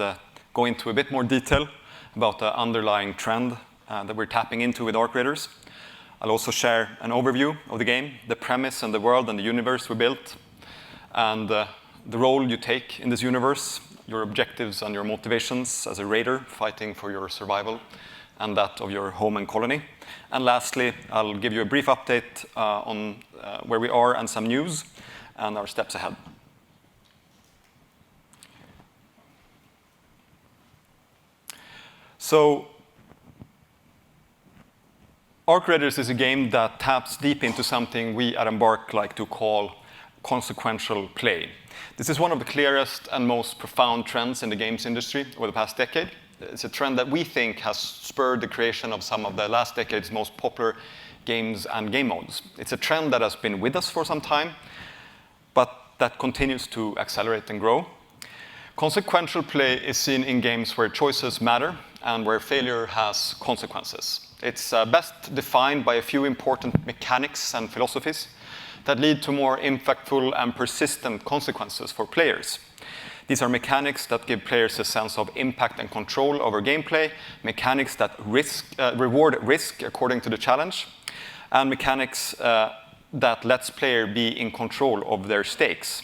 go into a bit more detail about the underlying trend that we're tapping into with Arc Raiders. I'll also share an overview of the game, the premise and the world and the universe we built, and the role you take in this universe, your objectives and your motivations as a raider fighting for your survival and that of your home and colony. And lastly, I'll give you a brief update on where we are and some news and our steps ahead. So, Arc Raiders is a game that taps deep into something we at Embark like to call consequential play. This is one of the clearest and most profound trends in the games industry over the past decade. It's a trend that we think has spurred the creation of some of the last decade's most popular games and game modes. It's a trend that has been with us for some time, but that continues to accelerate and grow. Consequential play is seen in games where choices matter and where failure has consequences. It's best defined by a few important mechanics and philosophies that lead to more impactful and persistent consequences for players. These are mechanics that give players a sense of impact and control over gameplay, mechanics that reward risk according to the challenge, and mechanics that lets player be in control of their stakes.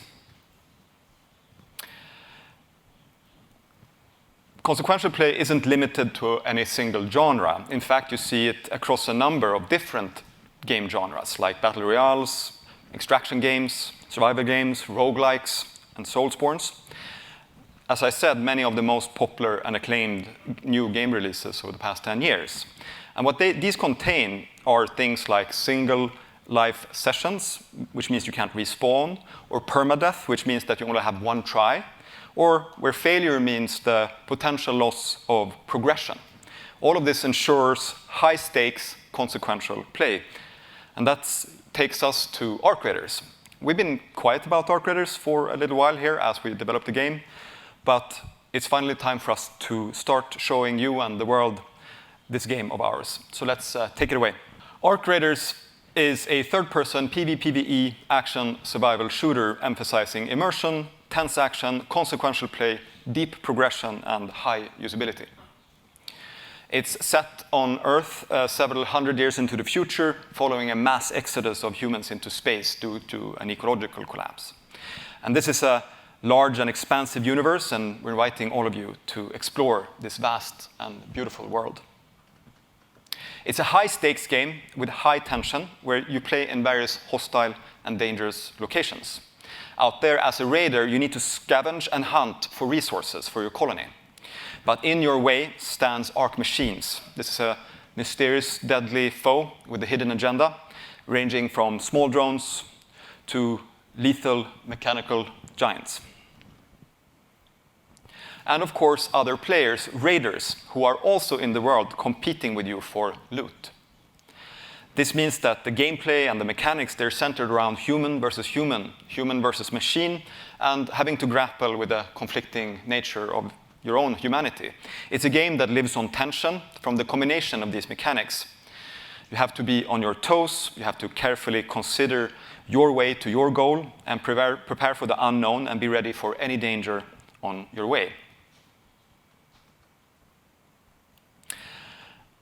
Consequential play isn't limited to any single genre. In fact, you see it across a number of different game genres, like battle royales, extraction games, survival games, roguelikes, and soulsborns. As I said, many of the most popular and acclaimed new game releases over the past 10 years. And what these contain are things like single life sessions, which means you can't respawn, or permadeath, which means that you only have one try, or where failure means the potential loss of progression. All of this ensures high stakes, consequential play. And that takes us to Arc Raiders. We've been quiet about Arc Raiders for a little while here as we develop the game, but it's finally time for us to start showing you and the world this game of ours. So let's take it away. Arc Raiders is a third-person PvPvE action survival shooter emphasizing immersion, tense action, consequential play, deep progression, and high usability. It's set on Earth several hundred years into the future, following a mass exodus of humans into space due to an ecological collapse. And this is a large and expansive universe, and we're inviting all of you to explore this vast and beautiful world. It's a high-stakes game with high tension, where you play in various hostile and dangerous locations. Out there, as a raider, you need to scavenge and hunt for resources for your colony. But in your way stands Arc Machines. This is a mysterious, deadly foe with a hidden agenda, ranging from small drones to lethal mechanical giants. And of course, other players, raiders, who are also in the world competing with you for loot. This means that the gameplay and the mechanics, they're centered around human versus human, human versus machine, and having to grapple with the conflicting nature of your own humanity. It's a game that lives on tension from the combination of these mechanics. You have to be on your toes, you have to carefully consider your way to your goal, and prepare for the unknown and be ready for any danger on your way.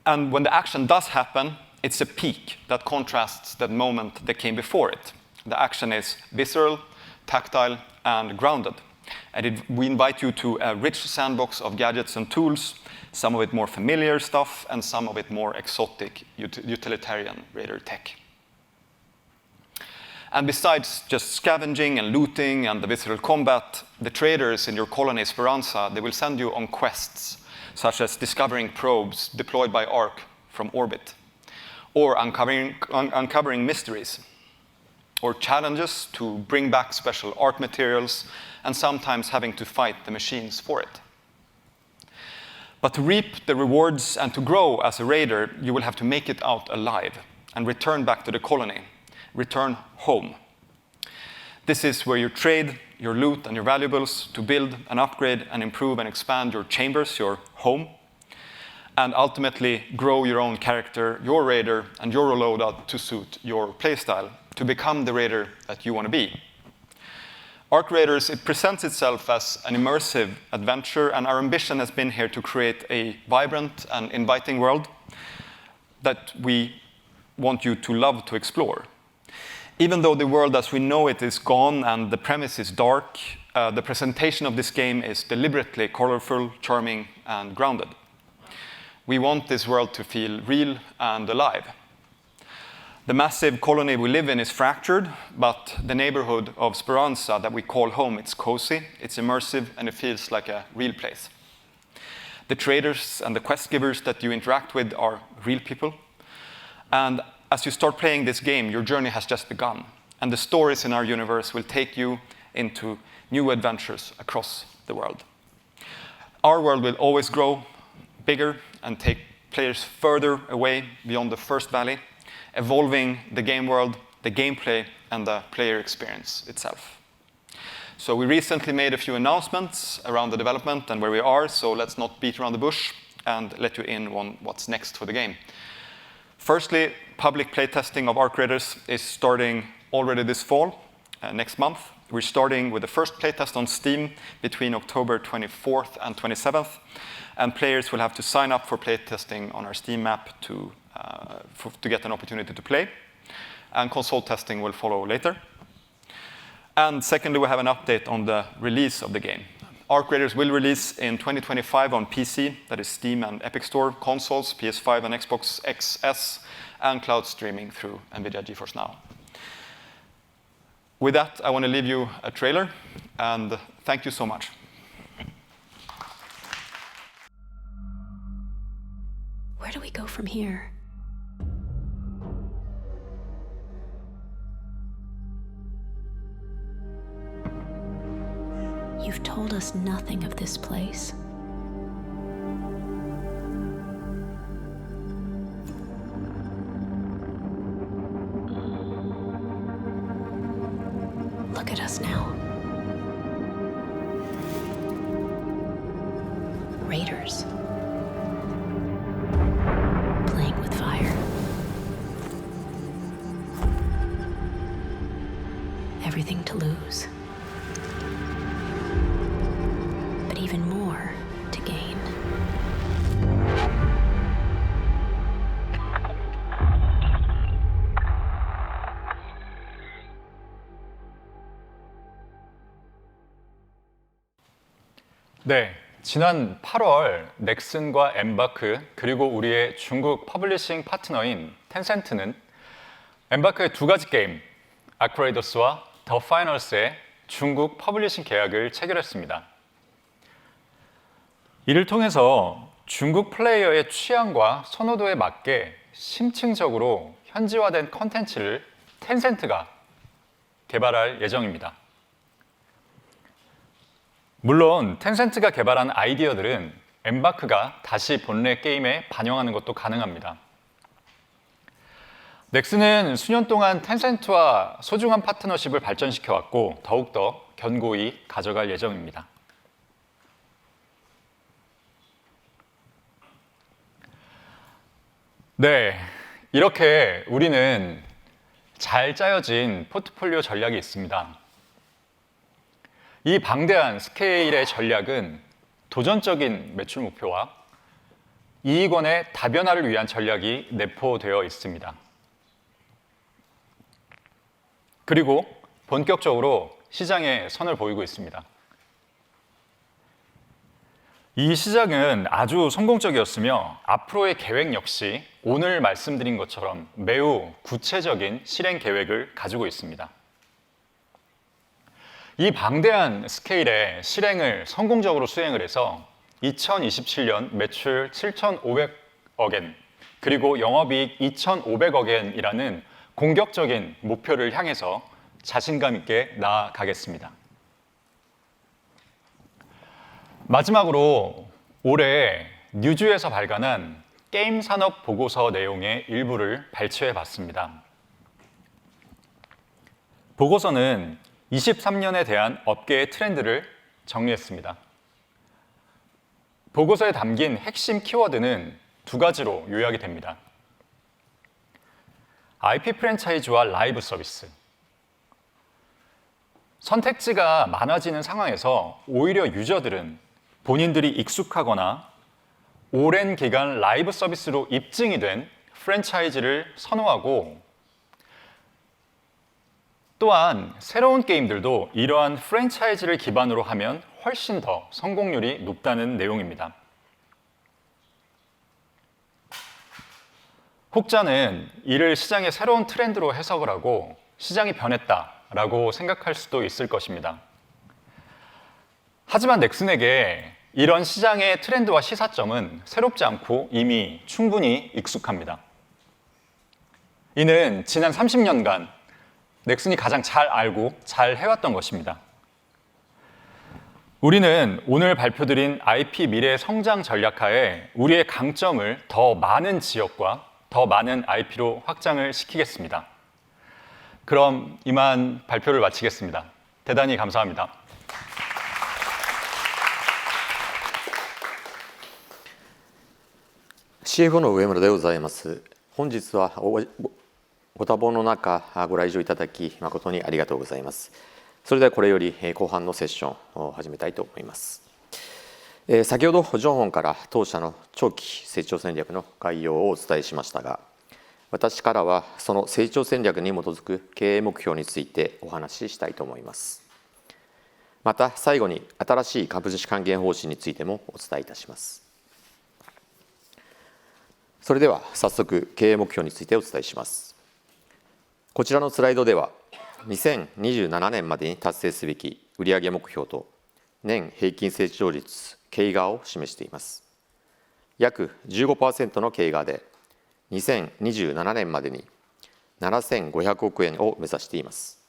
And when the action does happen, it's a peak that contrasts that moment that came before it. The action is visceral, tactile, and grounded. And we invite you to a rich sandbox of gadgets and tools, some of it more familiar stuff, and some of it more exotic, utilitarian raider tech. And besides just scavenging and looting and the visceral combat, the traders in your colony Speranza, they will send you on quests, such as discovering probes deployed by Ark from orbit, or uncovering mysteries, or challenges to bring back special art materials, and sometimes having to fight the machines for it. But to reap the rewards and to grow as a raider, you will have to make it out alive and return back to the colony, return home. This is where you trade your loot and your valuables to build and upgrade and improve and expand your chambers, your home, and ultimately grow your own character, your raider, and your loadout to suit your playstyle, to become the raider that you want to be. Ark Raiders, it presents itself as an immersive adventure, and our ambition has been here to create a vibrant and inviting world that we want you to love to explore. Even though the world as we know it is gone and the premise is dark, the presentation of this game is deliberately colorful, charming, and grounded. We want this world to feel real and alive. The massive colony we live in is fractured, but the neighborhood of Speranza that we call home, it's cozy, it's immersive, and it feels like a real place. The traders and the quest givers that you interact with are real people. And as you start playing this game, your journey has just begun. And the stories in our universe will take you into new adventures across the world. Our world will always grow bigger and take players further away beyond the first valley, evolving the game world, the gameplay, and the player experience itself. So we recently made a few announcements around the development and where we are, so let's not beat around the bush and let you in on what's next for the game. Firstly, public playtesting of Ark Raiders is starting already this fall, next month. We're starting with the first playtest on Steam between October 24th and 27th, and players will have to sign up for playtesting on our Steam app to get an opportunity to play, and console testing will follow later. And secondly, we have an update on the release of the game. Ark Raiders will release in 2025 on PC, that is Steam and Epic Store, consoles, PS5 and Xbox XS, and cloud streaming through NVIDIA GeForce Now. With that, I want to leave you a trailer, and thank you so much. Where do we go from here? You've told us nothing of this place. Look at us now. Raiders. Playing with fire. Everything to lose. But even more to gain. 네, 지난 8월 넥슨과 엠바크 그리고 우리의 중국 퍼블리싱 파트너인 텐센트는 엠바크의 두 가지 게임, 아크 레이더스와 더 파이널스의 중국 퍼블리싱 계약을 체결했습니다. 이를 통해서 중국 플레이어의 취향과 선호도에 맞게 심층적으로 현지화된 컨텐츠를 텐센트가 개발할 예정입니다. 물론 텐센트가 개발한 아이디어들은 엠바크가 다시 본래 게임에 반영하는 것도 가능합니다. 넥슨은 수년 동안 텐센트와 소중한 파트너십을 발전시켜왔고 더욱더 견고히 가져갈 예정입니다. 네, 이렇게 우리는 잘 짜여진 포트폴리오 전략이 있습니다. 이 방대한 스케일의 전략은 도전적인 매출 목표와 이익원의 다변화를 위한 전략이 내포되어 있습니다. 그리고 본격적으로 시장에 선을 보이고 있습니다. 이 시장은 아주 성공적이었으며 앞으로의 계획 역시 오늘 말씀드린 것처럼 매우 구체적인 실행 계획을 가지고 있습니다. 이 방대한 스케일의 실행을 성공적으로 수행을 해서 2027년 매출 7,500억엔 그리고 영업이익 2,500억엔이라는 공격적인 목표를 향해서 자신감 있게 나아가겠습니다. 마지막으로 올해 뉴주에서 발간한 게임 산업 보고서 내용의 일부를 발췌해 봤습니다. 보고서는 23년에 대한 업계의 트렌드를 정리했습니다. 보고서에 담긴 핵심 키워드는 두 가지로 요약이 됩니다. IP 프랜차이즈와 라이브 서비스. 선택지가 많아지는 상황에서 오히려 유저들은 본인들이 익숙하거나 오랜 기간 라이브 서비스로 입증이 된 프랜차이즈를 선호하고 또한 새로운 게임들도 이러한 프랜차이즈를 기반으로 하면 훨씬 더 성공률이 높다는 내용입니다. 혹자는 이를 시장의 새로운 트렌드로 해석을 하고 시장이 변했다라고 생각할 수도 있을 것입니다. 하지만 넥슨에게 이런 시장의 트렌드와 시사점은 새롭지 않고 이미 충분히 익숙합니다. 이는 지난 30년간 넥슨이 가장 잘 알고 잘 해왔던 것입니다. 우리는 오늘 발표드린 IP 미래 성장 전략하에 우리의 강점을 더 많은 지역과 더 많은 IP로 확장을 시키겠습니다. 그럼 이만 발표를 마치겠습니다. 대단히 감사합니다. CFO の上村でございます。本日はご多忙の中ご来場いただき誠にありがとうございます。それではこれより後半のセッションを始めたいと思います。先ほどジョンホンから当社の長期成長戦略の概要をお伝えしましたが、私からはその成長戦略に基づく経営目標についてお話ししたいと思います。また最後に新しい株主還元方針についてもお伝えいたします。それでは早速経営目標についてお伝えします。こちらのスライドでは2027年までに達成すべき売上目標と年平均成長率CAGRを示しています。約 15% のCAGRで2027年までに7500億円を目指しています。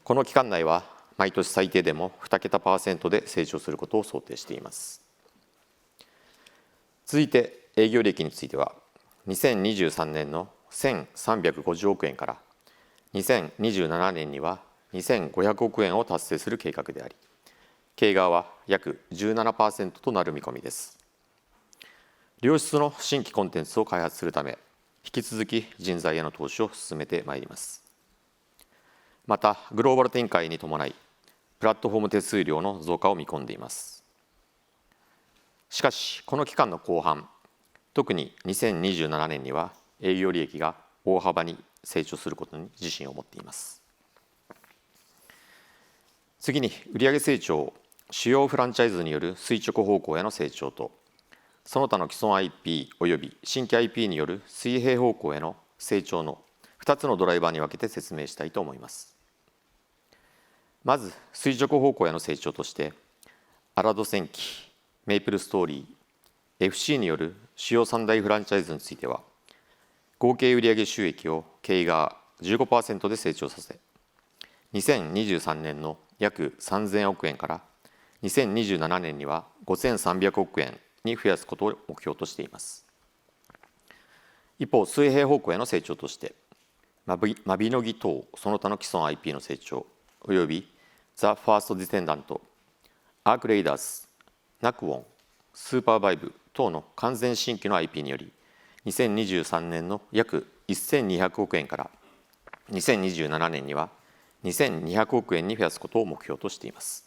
この期間内は毎年最低でも2桁%で成長することを想定しています。続いて営業利益については2023年の1350億円から2027年には2500億円を達成する計画であり、CAGRは約 17% となる見込みです。良質の新規コンテンツを開発するため、引き続き人材への投資を進めてまいります。また、グローバル展開に伴い、プラットフォーム手数料の増加を見込んでいます。しかし、この期間の後半、特に2027年には営業利益が大幅に成長することに自信を持っています。次に売上成長、主要フランチャイズによる垂直方向への成長と、その他の既存 IP および新規 IP による水平方向への成長の2つのドライバーに分けて説明したいと思います。まず垂直方向への成長として、アラド戦記、メイプルストーリー、FC による主要3大フランチャイズについては、合計売上収益をCAGR 15% で成長させ、2023年の約3000億円から2027年には5300億円に増やすことを目標としています。一方、水平方向への成長として、マビノギ等その他の既存 IP の成長およびザ・ファースト・ディテンダント、アーク・レイダース、ナクウォン、スーパーバイブ等の完全新規の IP により、2023年の約1200億円から2027年には2200億円に増やすことを目標としています。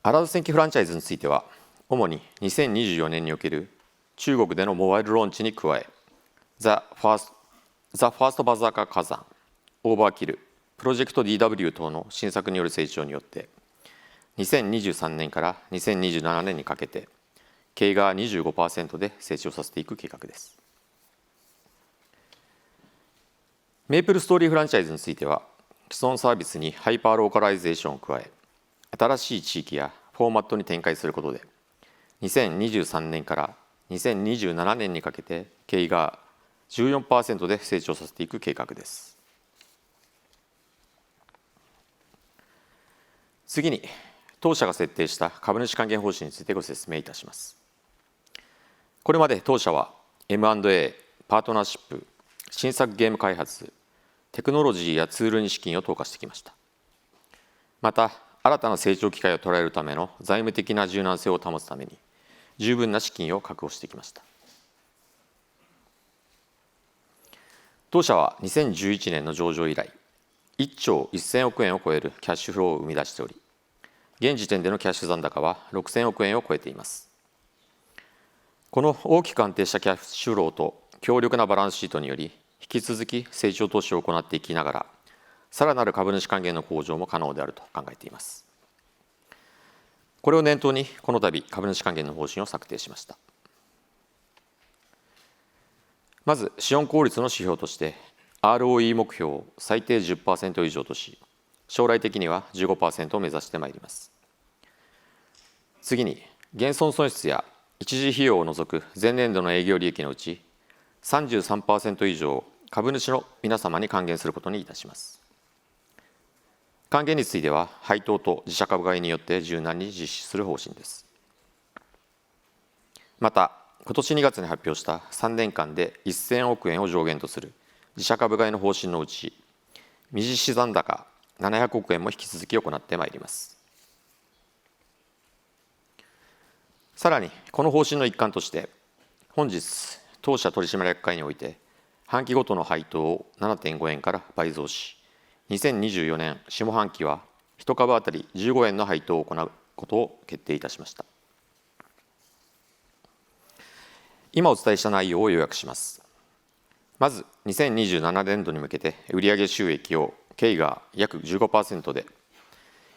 アラード戦記フランチャイズについては、主に2024年における中国でのモバイルローンチに加え、ザ・ファースト・バザーカ火山、オーバーキル、プロジェクト DW 等の新作による成長によって、2023年から2027年にかけて、経が 25% で成長させていく計画です。メイプルストーリーフランチャイズについては、既存サービスにハイパーローカライゼーションを加え、新しい地域やフォーマットに展開することで、2023年から2027年にかけて経が 14% で成長させていく計画です。次に、当社が設定した株主還元方針についてご説明いたします。これまで当社は M&A、パートナーシップ、新作ゲーム開発、テクノロジーやツールに資金を投下してきました。また、新たな成長機会を捉えるための財務的な柔軟性を保つために、十分な資金を確保してきました。当社は2011年の上場以来、1兆1000億円を超えるキャッシュフローを生み出しており、現時点でのキャッシュ残高は6000億円を超えています。この大きく安定したキャッシュフローと強力なバランスシートにより、引き続き成長投資を行っていきながら、さらなる株主還元の向上も可能であると考えています。これを念頭に、この度、株主還元の方針を策定しました。まず、資本効率の指標として、ROE 目標を最低 10% 以上とし、将来的には 15% を目指してまいります。次に、減損損失や一時費用を除く前年度の営業利益のうち、33% 以上を株主の皆様に還元することにいたします。還元については、配当と自社株買いによって柔軟に実施する方針です。また、今年2月に発表した3年間で1000億円を上限とする自社株買いの方針のうち、未実施残高700億円も引き続き行ってまいります。さらに、この方針の一環として、本日、当社取締役会において、半期ごとの配当を 7.5 円から倍増し、2024年下半期は1株当たり15円の配当を行うことを決定いたしました。今お伝えした内容を要約します。まず、2027年度に向けて売上収益を経が約 15% で、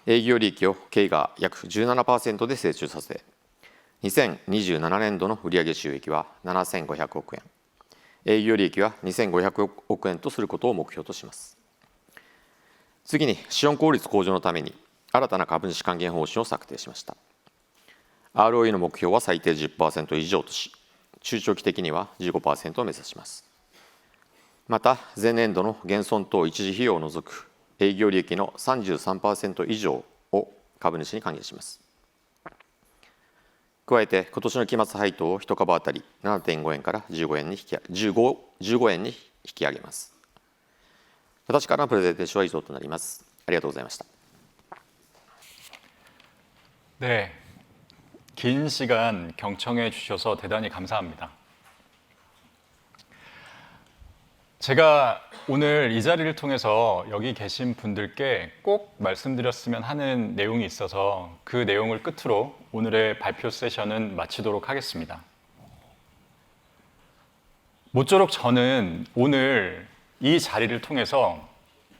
営業利益を経が約 17% で成長させ、2027年度の売上収益は7500億円、営業利益は2500億円とすることを目標とします。次に、資本効率向上のために新たな株主還元方針を策定しました。ROE の目標は最低 10% 以上とし、中長期的には 15% を目指します。また、前年度の減損等一時費用を除く営業利益の 33% 以上を株主に還元します。加えて、今年の期末配当を1株当たり 7.5 円から15円に引き上げます。私からのプレゼンテーションは以上となります。ありがとうございました。네, 긴 시간 경청해 주셔서 대단히 감사합니다. 제가 오늘 이 자리를 통해서 여기 계신 분들께 꼭 말씀드렸으면 하는 내용이 있어서 그 내용을 끝으로 오늘의 발표 세션은 마치도록 하겠습니다. 모쪼록 저는 오늘 이 자리를 통해서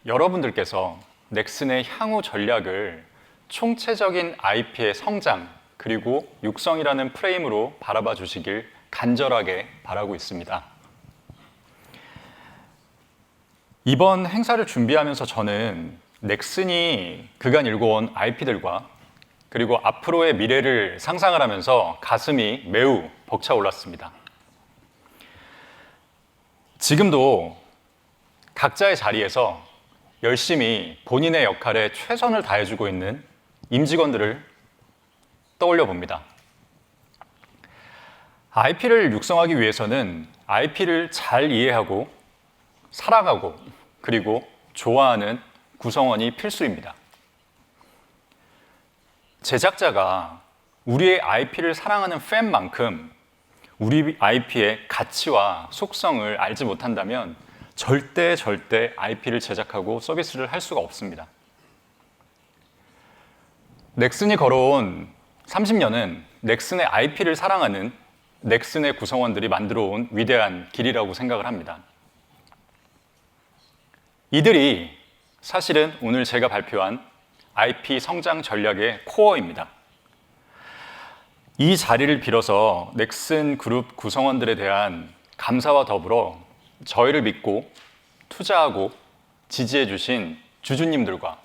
여러분들께서 넥슨의 향후 전략을 총체적인 IP의 성장 그리고 육성이라는 프레임으로 바라봐 주시길 간절하게 바라고 있습니다. 이번 행사를 준비하면서 저는 넥슨이 그간 일궈온 IP들과 그리고 앞으로의 미래를 상상을 하면서 가슴이 매우 벅차올랐습니다. 지금도 각자의 자리에서 열심히 본인의 역할에 최선을 다해주고 있는 임직원들을 떠올려 봅니다. IP를 육성하기 위해서는 IP를 잘 이해하고 사랑하고 그리고 좋아하는 구성원이 필수입니다. 제작자가 우리의 IP를 사랑하는 팬만큼 우리 IP의 가치와 속성을 알지 못한다면 절대 IP를 제작하고 서비스를 할 수가 없습니다. 넥슨이 걸어온 30년은 넥슨의 IP를 사랑하는 넥슨의 구성원들이 만들어온 위대한 길이라고 생각을 합니다. 이들이 사실은 오늘 제가 발표한 IP 성장 전략의 코어입니다. 이 자리를 빌어서 넥슨 그룹 구성원들에 대한 감사와 더불어 저희를 믿고 투자하고 지지해 주신 주주님들과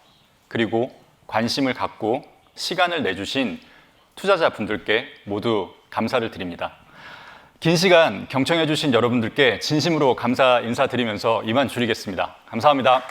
그리고 관심을 갖고 시간을 내주신 투자자분들께 모두 감사를 드립니다. 긴 시간 경청해 주신 여러분들께 진심으로 감사 인사드리면서 이만 줄이겠습니다. 감사합니다.